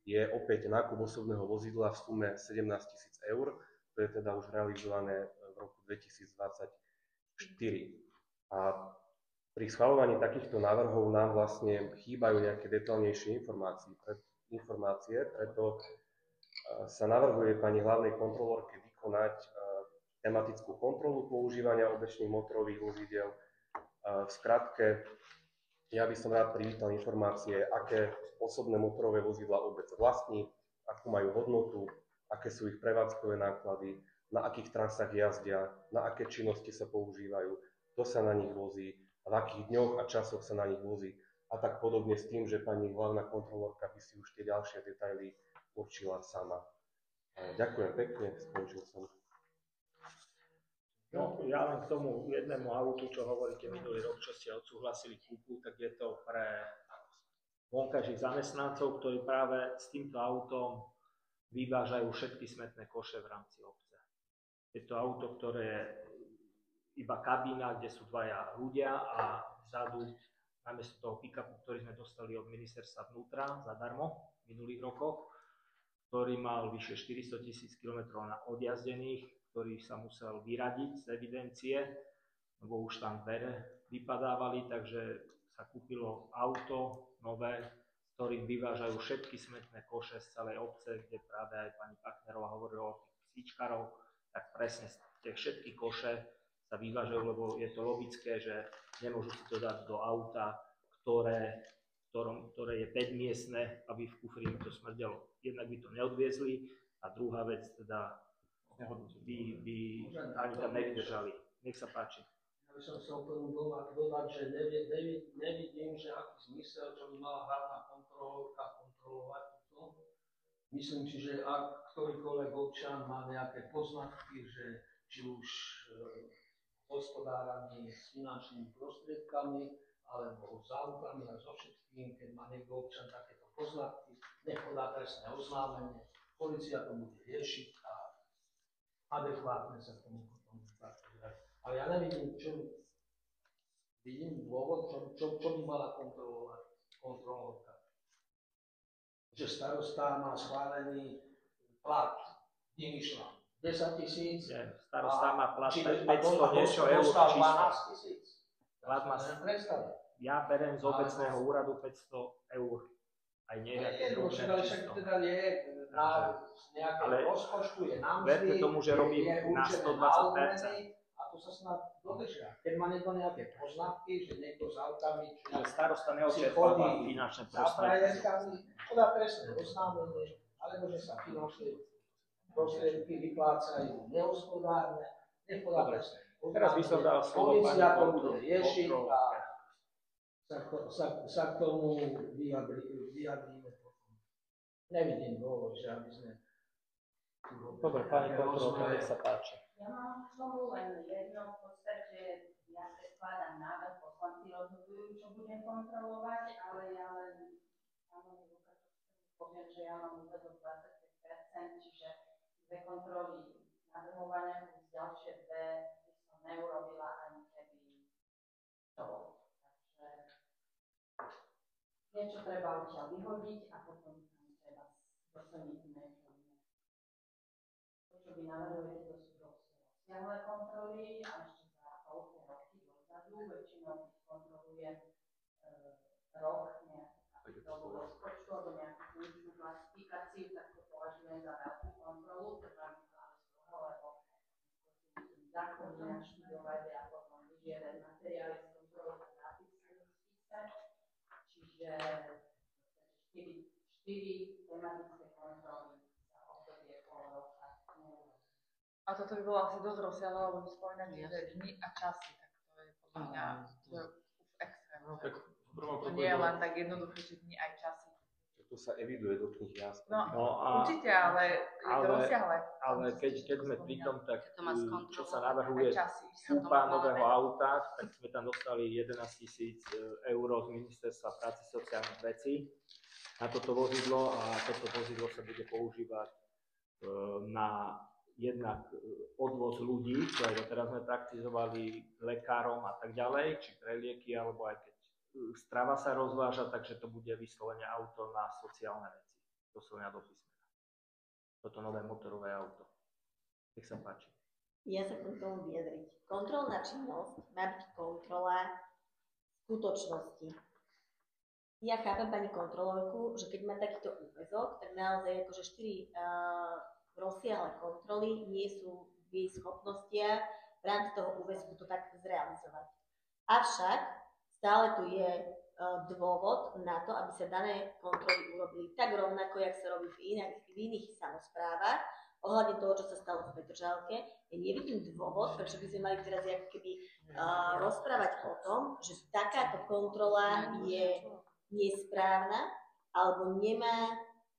Speaker 5: je opäť nákup osobného vozidla v sume 17 000 eur, to je teda už realizované v roku 2024. A pri schvaľovaní takýchto návrhov nám vlastne chýbajú nejaké detailnejšie informácie, preto sa navrhuje pani hlavnej kontrolórke vykonať tematickú kontrolu používania obecných motorových vozidiel. V skratke, ja by som rád privítal informácie, aké osobné motorové vozidlá obec vlastní, akú majú hodnotu, aké sú ich prevádzkové náklady, na akých trasách jazdia, na aké činnosti sa používajú, kto sa na nich vozí, v akých dňoch a časoch sa na nich vozí a tak podobne s tým, že pani hlavná kontrolórka by si už tie ďalšie detaily určila sama. Ďakujem pekne, skončil som.
Speaker 1: No, ja len k tomu jednému autu, čo hovoríte minulý rok, čo ste odsúhlasili kúpu, tak je to pre vonkajších zamestnancov, ktorí práve s týmto autom vyvážajú všetky smetné koše v rámci obce. Je to auto, ktoré je iba kabína, kde sú dvaja ľudia a vzadu, namiesto toho pick-upu, ktorý sme dostali od ministerstva vnútra zadarmo v minulých rokoch, ktorý mal vyše 400 000 km odjazdených, ktorý sa musel vyradiť z evidencie, lebo už tam dvere vypadávali, takže sa kúpilo auto nové, s ktorým vyvážajú všetky smetné koše z celej obce, kde práve aj pani Pachnerová hovorila o tých psíčkarov, tak presne tie všetky koše sa vyvážajú, lebo je to logické, že nemôžu si to dať do auta, ktoré je 5-miestne, aby v kufri im to smrdelo. Jednak by to neodviezli a druhá vec teda by ani tam nevydržali. Nech sa páči.
Speaker 7: Ja by som chcel k tomu dodať, že nevidím, že aký zmysel, čo by mala hlavná kontrolórka kontrolovať toto. Myslím si, že ak ktorýkoľvek občan má nejaké poznatky, že či už hospodáranie s finančnými prostriedkami, alebo s autami a so všetkým, keď má niekto občan takéto poznatky, nech podá trestné oznámenie, polícia to bude riešiť a adekvátne sa k tomu potom zapracovať. Ale ja nevidím, vidím dôvod, čo by mala kontrolovať kontrolórka. Že starosta má schválený plat, vymýšľam, 10 000.
Speaker 1: Starosta má plat 500 niečo eur čisto. Plat má, ja beriem z obecného úradu 500 eur. Aj nejaké drobné čisto.
Speaker 7: Teda je na nejaké rozpočtu, je na mzdy,
Speaker 1: verte tomu, že robím na 120%.
Speaker 7: A to sa snad dodržia. Keď má niekto nejaké poznatky, že niekto s autami,
Speaker 1: že starosta neočerpáva finančné prostriedky.
Speaker 7: Podá trestné oznámenie, alebo že sa finančné prostriedky vyplácajú nehospodárne, nepodá trestné oznámenie.
Speaker 1: Teraz by som dal slovo
Speaker 7: polícia to bude riešiť a sa k tomu vyjadríme potom. Nevidím dôvod, že aby sme...
Speaker 1: Dobre, pani kontrolórka, nech sa páči.
Speaker 3: Ja mám k tomu len jedno, v podstate ja predkladám návrh, poslanci rozhodujú, čo budem kontrolovať, ale ja len poviem, že ja mám úvedok 25%, čiže dve kontroly navrhovania plus ďalšie dve by som neurobila ani keby to bolo. Takže niečo treba odtiaľ vyhodiť a potom tam treba doplniť niečo iné. To, čo vy navrhujete, to sú rozsiahle kontroly a ešte za toľké roky dozadu. Väčšinou kontrolujem rok nejakú dobu rozpočtu alebo nejakú funkčnú klasifikáciu, tak to považujem za veľkú kontrolu, trvá mi práve z toho, lebo musím zákony naštudovať a potom vyžiadať materiály z kontroly na napísané spise. Čiže 4 tematické kontroly za obdobie pol roka.
Speaker 6: A toto by bolo asi dosť rozsiahle, lebo vy spomínate, že dni a časy, tak to je podľa mňa extrém.
Speaker 2: No, tak
Speaker 6: to nie je len tak jednoduché, že dni aj časy.
Speaker 5: To sa eviduje do knih jasne.
Speaker 6: Určite, ale je to rozsiahle.
Speaker 1: Ale keď sme pri tom, tak čo sa navrhuje kúpa nového auta, tak sme tam dostali 11 000 eur z Ministerstva práce sociálnych vecí na toto vozidlo a toto vozidlo sa bude používať na jednak odvoz ľudí, čo aj doteraz sme praktizovali lekárom a tak ďalej, či pre lieky, alebo aj keď strava sa rozváža, takže to bude vyslovene auto na sociálne veci. Doslovene do písmena. Toto nové motorové auto. Nech sa páči.
Speaker 4: Ja sa chcem k tomu vyjadriť. Kontrolná činnosť má byť kontrola skutočnosti. Ja chápem pani kontrolórku, že keď má takýto úväzok, tak naozaj akože 4 rozsiahle kontroly nie sú v jej schopnostiach v rámci toho úväzku to takto zrealizovať. Avšak stále tu je dôvod na to, aby sa dané kontroly urobili tak rovnako, jak sa robí v iných samosprávach, ohľadne toho, čo sa stalo v Petržalke. Ja nevidím dôvod, prečo by sme mali teraz ako keby rozprávať o tom, že takáto kontrola je nesprávna alebo nemá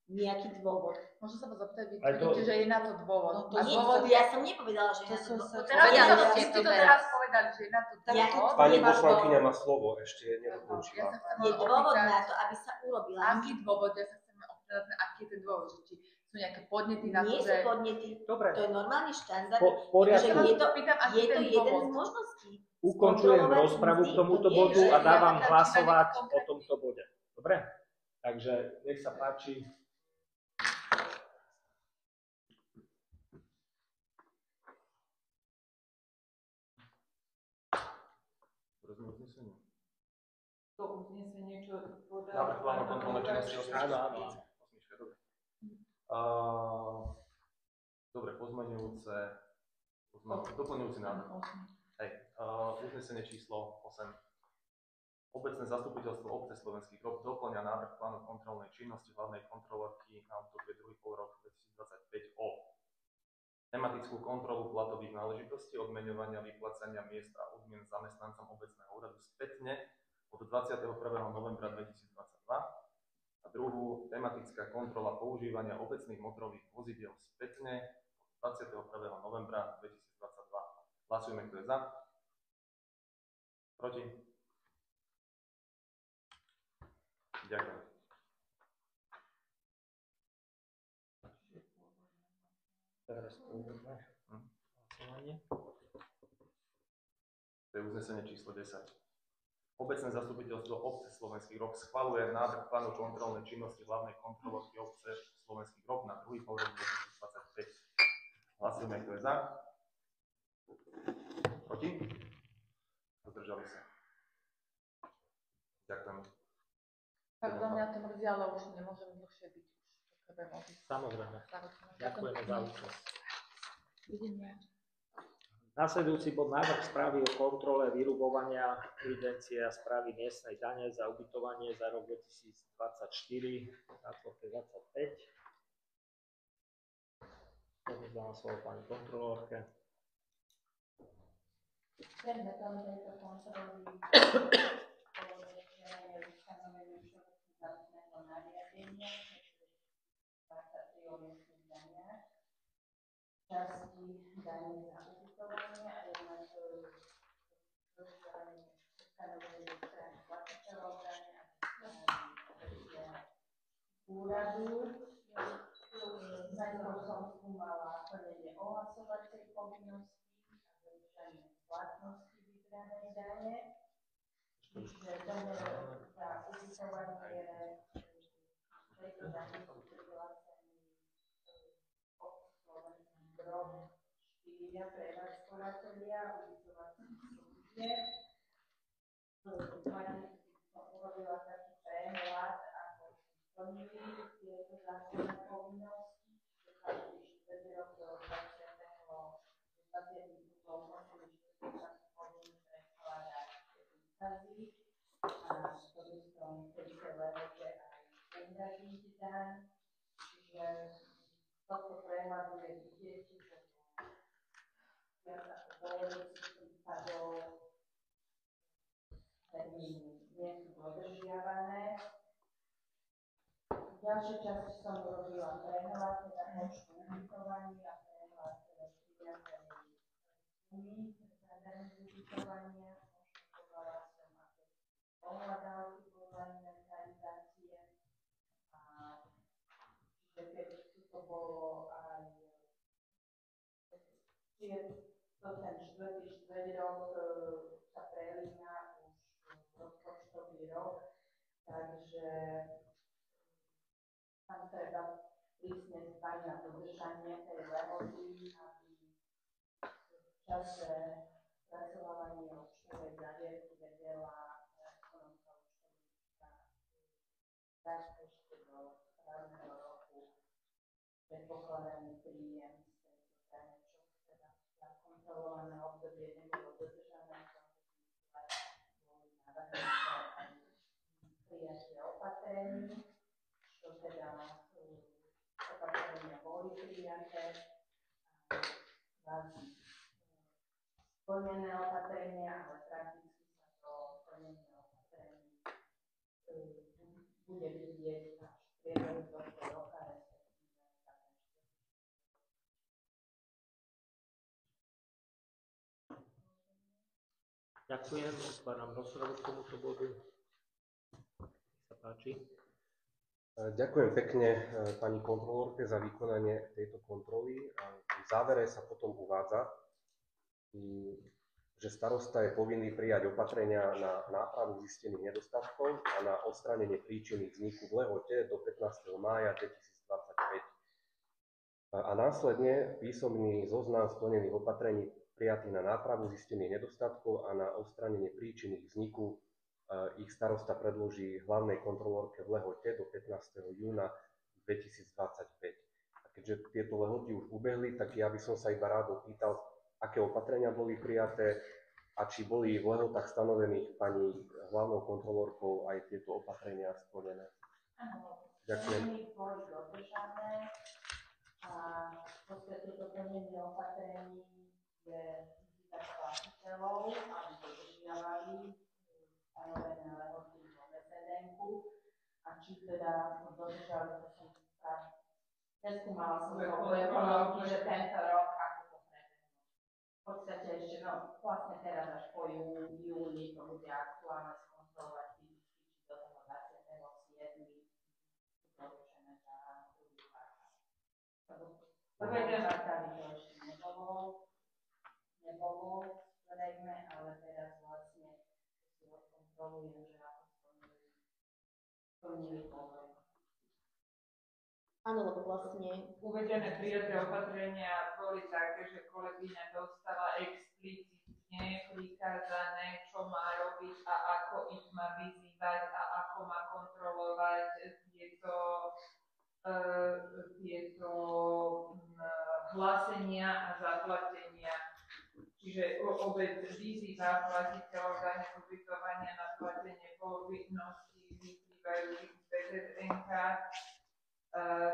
Speaker 4: nejaký dôvod.
Speaker 6: Môžem sa vás opýtať, vy
Speaker 1: Aj to-
Speaker 6: tvrdíte, že je na to dôvod.
Speaker 4: No to
Speaker 6: A
Speaker 4: nie,
Speaker 6: dôvod
Speaker 4: ja som nepovedala, že je na to
Speaker 6: To
Speaker 4: dôvod.
Speaker 6: teraz
Speaker 4: Ja
Speaker 6: vy
Speaker 4: som-
Speaker 6: ste to teraz povedali, že je na to
Speaker 4: Ja-
Speaker 6: dôvod.
Speaker 5: Pani
Speaker 6: nemá
Speaker 5: poslankyňa
Speaker 6: dôvod.
Speaker 5: má slovo, ešte
Speaker 6: Ja
Speaker 5: nedokončila.
Speaker 6: sa chcem
Speaker 4: Je dôvod
Speaker 6: opýtať,
Speaker 4: na to, aby sa urobila.
Speaker 6: aký dôvod, ja sa chcem opýtať, aký je ten dôvod, že či sú nejaké podnety na to,
Speaker 4: Nie sú
Speaker 6: že...
Speaker 4: podnety.
Speaker 1: Dobre,
Speaker 4: To je normálny štandard.
Speaker 1: v poriadku.
Speaker 4: Že
Speaker 6: Ja sa
Speaker 4: je to-
Speaker 6: pýtam, aký
Speaker 4: Je to
Speaker 6: ten
Speaker 4: jeden
Speaker 6: dôvod.
Speaker 4: z možností.
Speaker 1: Ukončujem
Speaker 4: Skontrolovať
Speaker 1: rozpravu k
Speaker 4: mzdy,
Speaker 1: tomuto
Speaker 4: to nie je
Speaker 1: bodu a
Speaker 4: žiadna
Speaker 1: dávam
Speaker 6: taká
Speaker 1: hlasovať
Speaker 6: konkrétna-
Speaker 1: o tomto bode. Dobre? Takže nech sa páči.
Speaker 2: Uznesenie.
Speaker 6: To uznesenie, čo podal...
Speaker 2: Návrh plánu kontrolnej činnosti.
Speaker 1: Áno, áno.
Speaker 2: Osmička, dobre. Dobre, doplňujúci návrh. Hej, uznesenie číslo 8. Obecné zastupiteľstvo obce Slovenský Grob doplňa návrh plánu kontrolnej činnosti hlavnej kontrolórky na obdobie 2,5 roku 2025 o tematickú kontrolu platových náležitostí, odmeňovania, vyplácania miest a odmien zamestnancom obecného úradu spätne od 21. novembra 2022 a druhú tematická kontrola používania obecných motorových vozidiel spätne od 21. novembra 2022. Hlasujeme, kto je za. Proti? Ďakujem.
Speaker 1: Teraz pôjdeme hlasovanie.
Speaker 2: To je uznesenie číslo 10. Obecné zastupiteľstvo obce Slovenský Grob schvaľuje návrh plánu kontrolnej činnosti hlavnej kontrolórky obce Slovenský Grob na druhý pol rok 2025. Hlasujeme, kto je za. Proti? Zdržali sa. Ďakujem.
Speaker 6: Pardon, mňa to mrzí, ale už nemôžem dlhšie byť. Už potrebujem odísť.
Speaker 1: Samozrejme. Ďakujeme za účasť.
Speaker 6: Videnia.
Speaker 1: Nasledujúci bod návrh správy o kontrole vyrugovania evidencie a správy miestnej dane za ubytovanie za rok 2024, následke 25. Odovzdávam slovo pani kontrolórke.
Speaker 3: Predmetom tejto kontroly je ustanovenie všeobecného nariadenia 23 o miestnych daniach, časti dane za ubytovanie a jednak dodržiavanie ustanovení strany platiteľov dane a strany úradu. Najprv som skúmala plnenie ohlasovacej povinnosti a dodržanie platnosti vybranej dane. Čiže dane za ubytovanie tejto dane sú prihlásení od Slovenský Grob 4 prevádzkovatelia ubytovacích služieb. Som urobila taký prehľad, ako splnili tieto zákonné povinnosti, že každý 4 rok do 20. sa povinný predkladať výkazy a potom v tejto lehote aj uhradiť daň. Čiže toto prehľadu je vidieť, že viac ako polovicu prípadov termíny nie sú dodržiavané. V ďalšej časti som urobila prehľad teda počtu ubytovaní a prehľad prijatej sumy za daň z ubytovania. Poštupovala som aké pohľadávky podľa inventarizácie. Čiže keď to bolo aj to ten štvrtý rok sa prelína už rozpočtový rok, takže tam treba prísne dbať na dodržanie tej lehoty, aby v čase spracovávania účtovej závierky vedela ekonomka účtovníčka dať ešte do správneho roku predpokladaný príjem z tejto dane, čo teda za kontrolované obdobie nebolo dodržané, boli navrhnuté aj prijatie opatrení, čo teda opatrenia boli prijaté. kvázi splnené opatrenia, ale prakticky sa to splnenie opatrení bude vidieť až v priebehu tohto roka, respektíve
Speaker 1: Ďakujem, otváram rozpravu k tomuto bodu. Nech sa páči.
Speaker 5: Ďakujem pekne pani kontrolórke za vykonanie tejto kontroly. V závere sa potom uvádza, že starosta je povinný prijať opatrenia na nápravu zistených nedostatkov a na odstránenie príčiny vzniku v lehote do 15. mája 2025. A následne písomný zoznam splnených opatrení prijatých na nápravu zistených nedostatkov a na odstránenie príčiny vzniku ich starosta predloží hlavnej kontrolórke v lehote do 15. júna 2025. A keďže tieto lehoty už ubehli, tak ja by som sa iba rád opýtal, aké opatrenia boli prijaté a či boli v lehotách stanovených pani hlavnou kontrolórkou aj tieto opatrenia splnené.
Speaker 3: Áno,
Speaker 5: ďakujem.
Speaker 3: Boli dodržané a v podstate to plnenie opatrení je výzva splatiteľov, aby dodržiavali stanovené lehoty vo VSDN-ku a či teda dodržali, to som sa neskúmala som to ekonomiky, že tento rok ako to prebehlo. V podstate ešte, no vlastne teraz až po júni to bude aktuálne skontrolovať fyzicky, či do toho 27. sú dodržené za druhý kvartál. Prvé dva kvartály to ešte nebolo, zrejme, ale teraz vlastne si odkontrolujem, že ako splnili povrch.
Speaker 4: Áno, lebo vlastne
Speaker 6: Uvedené prijaté opatrenia boli také, že kolegyňa dostala explicitne prikázané, čo má robiť a ako ich má vyzývať a ako má kontrolovať tieto hlásenia a zaplatenia. Čiže obec vyzýva platiteľov dane z ubytovania na platenie povinností vyplývajúcich z BZNK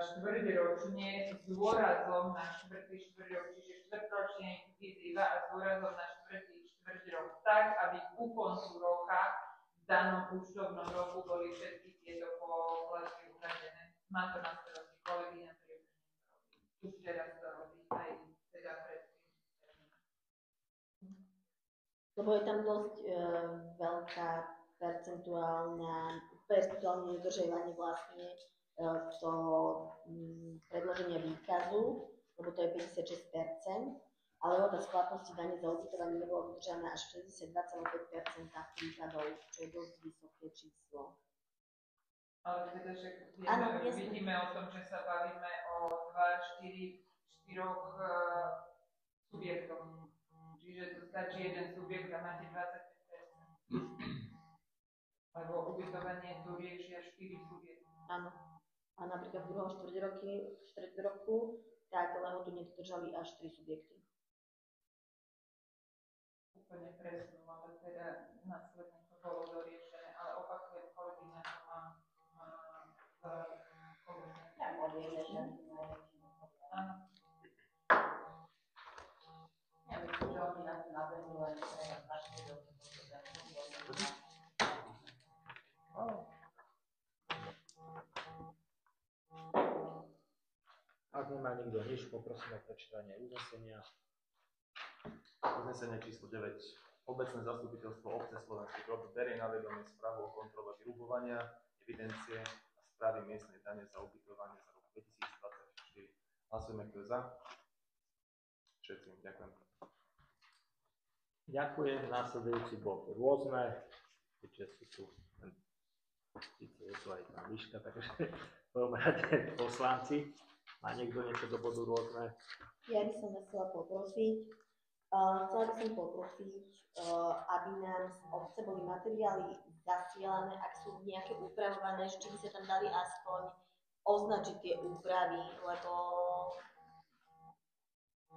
Speaker 6: štvrťročne s dôrazom na štvrtý štvrťrok, čiže štvrťročne ich vyzýva a s dôrazom na štvrtý štvrťrok tak, aby ku koncu roka v danom účtovnom roku boli všetky tieto poplatky uhradené. Má to na starosti kolegyňa Priebežník. Už teraz to robí aj teda pred tým termínom.
Speaker 4: lebo je tam dosť veľká percentuálne nedodržiavanie vlastne to predloženia výkazu, lebo to je 56%, ale lehota splatnosti dane za ubytovanie nebola dodržaná až 62,5% prípadov, čo je dosť vysoké číslo.
Speaker 6: Ale teda však
Speaker 4: Áno,
Speaker 6: vidíme o tom, že sa bavíme o 4 subjektoch. Čiže to stačí jeden subjekt a máte 25%. Lebo ubytovanie tu riešia 4 subjekty.
Speaker 4: Áno. A napríklad v druhom štvrťroku, tak lehotu nedodržali až 3 subjekty.
Speaker 6: Úplne presnú, ale teda následne to bolo doriešené, ale opakujem, kolegyňa to má
Speaker 3: Ja poviem, že
Speaker 6: áno.
Speaker 3: ja myslím, že oni na to nabehnú len teraz začne do
Speaker 1: Ak nemá nikto nič, poprosím o prečítanie uznesenia.
Speaker 2: Uznesenie číslo 9. Obecné zastupiteľstvo obce Slovenský Brod berie na vedomie správu o kontrole vyrubovania, evidencie a správy miestnej dane za ubytovanie za rok 2024. Hlasujeme, kto je za. Všetci. Ďakujem.
Speaker 1: Ďakujem. Následujúci bod rôzne, keďže sú tu síce je tu aj tá výška, takže v prvom rade poslanci. Má niekto niečo do bodu rôzne?
Speaker 4: Ja by som vás chcela poprosiť, aby nám z obce boli materiály zasielané, ak sú nejaké upravované, že by sa tam dali aspoň označiť tie úpravy, lebo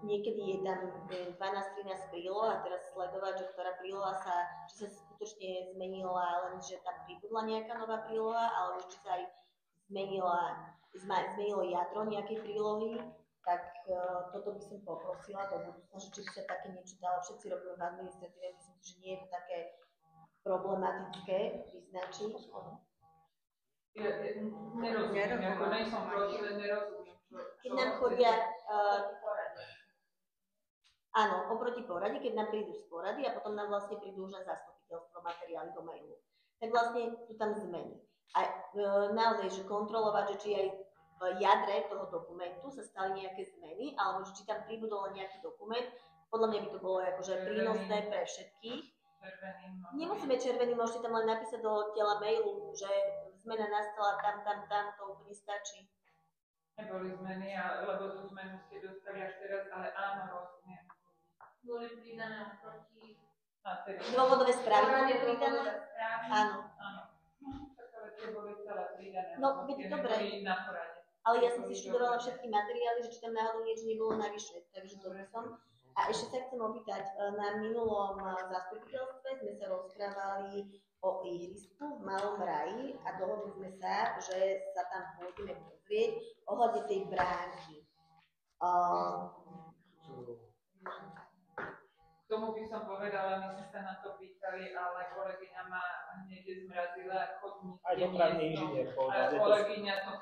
Speaker 4: niekedy je tam 12-13 príloh a teraz sledovať, že ktorá príloha či sa skutočne zmenila, len že tam pribudla nejaká nová príloha, alebo či sa aj zmenilo jadro nejakej prílohy, tak toto by som poprosila do budúcna, že či by sa také niečo dalo, všetci robíme v administratíve, myslím si, že nie je to také problematické vyznačiť.
Speaker 6: Nerozumiem, ako nejsom proti, len nerozumiem,
Speaker 4: Keď nám chodia, áno, oproti porade, keď nám prídu z porady a potom nám vlastne prídu už aj zastupiteľstvo materiály do mailu, tak vlastne sú tam zmeny. A naozaj, že kontrolovať, že či aj v jadre toho dokumentu sa stali nejaké zmeny, alebo či tam pribudol nejaký dokument, podľa mňa by to bolo akože prínosné pre všetkých. Nemusíme červený, môžete tam len napísať do tela mailu, že zmena nastala tam, to úplne stačí.
Speaker 6: Neboli zmeny, lebo tú zmenu ste dostali až teraz, ale áno, rozumiem.
Speaker 3: Boli pridané oproti
Speaker 4: Dôvodové správy boli pridané? Áno.
Speaker 6: Ale tie boli celé pridané.
Speaker 4: No, veď dobre. Ale ja som si študovala všetky materiály, že či tam náhodou niečo nebolo navyše, takže to som. A ešte sa chcem opýtať, na minulom zastupiteľstve sme sa rozprávali o ihrisku v Malom Raji a dohodli sme sa, že sa tam pôjdeme pozrieť ohľadne tej bránky.
Speaker 6: K tomu by som povedala, my sme sa na to pýtali, ale kolegyňa ma hneď zmrazila chodník.
Speaker 1: Aj dopravný inžinier povedal, že to...
Speaker 6: Kolegyňa to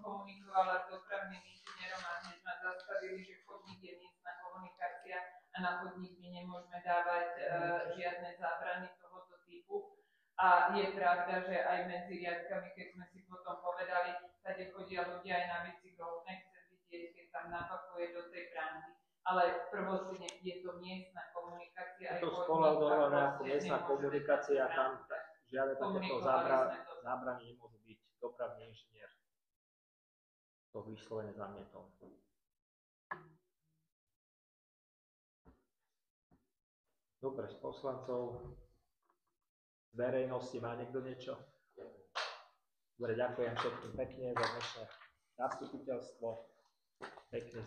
Speaker 6: komunikovala s dopravným inžinierom a hneď ma zastavili, že chodník je miestna komunikácia a na chodník my nemôžeme dávať žiadne zábrany tohoto typu. A je pravda, že aj medzi riadkami, keď sme si potom povedali, tady chodia ľudia aj na bicykloch, nechcem vidieť, keď tam napakuje do tej bránky. Ale prvotne je to miestna komunikácia.
Speaker 1: Je to spoľahdované ako miestna komunikácia, tam žiadne takéto zábrany nemôžu byť. Dopravný inžinier to vyslovene zamietol. Dobre, z poslancov, z verejnosti má niekto niečo? Dobre, ďakujem všetkým pekne za dnešné zastupiteľstvo. Pekne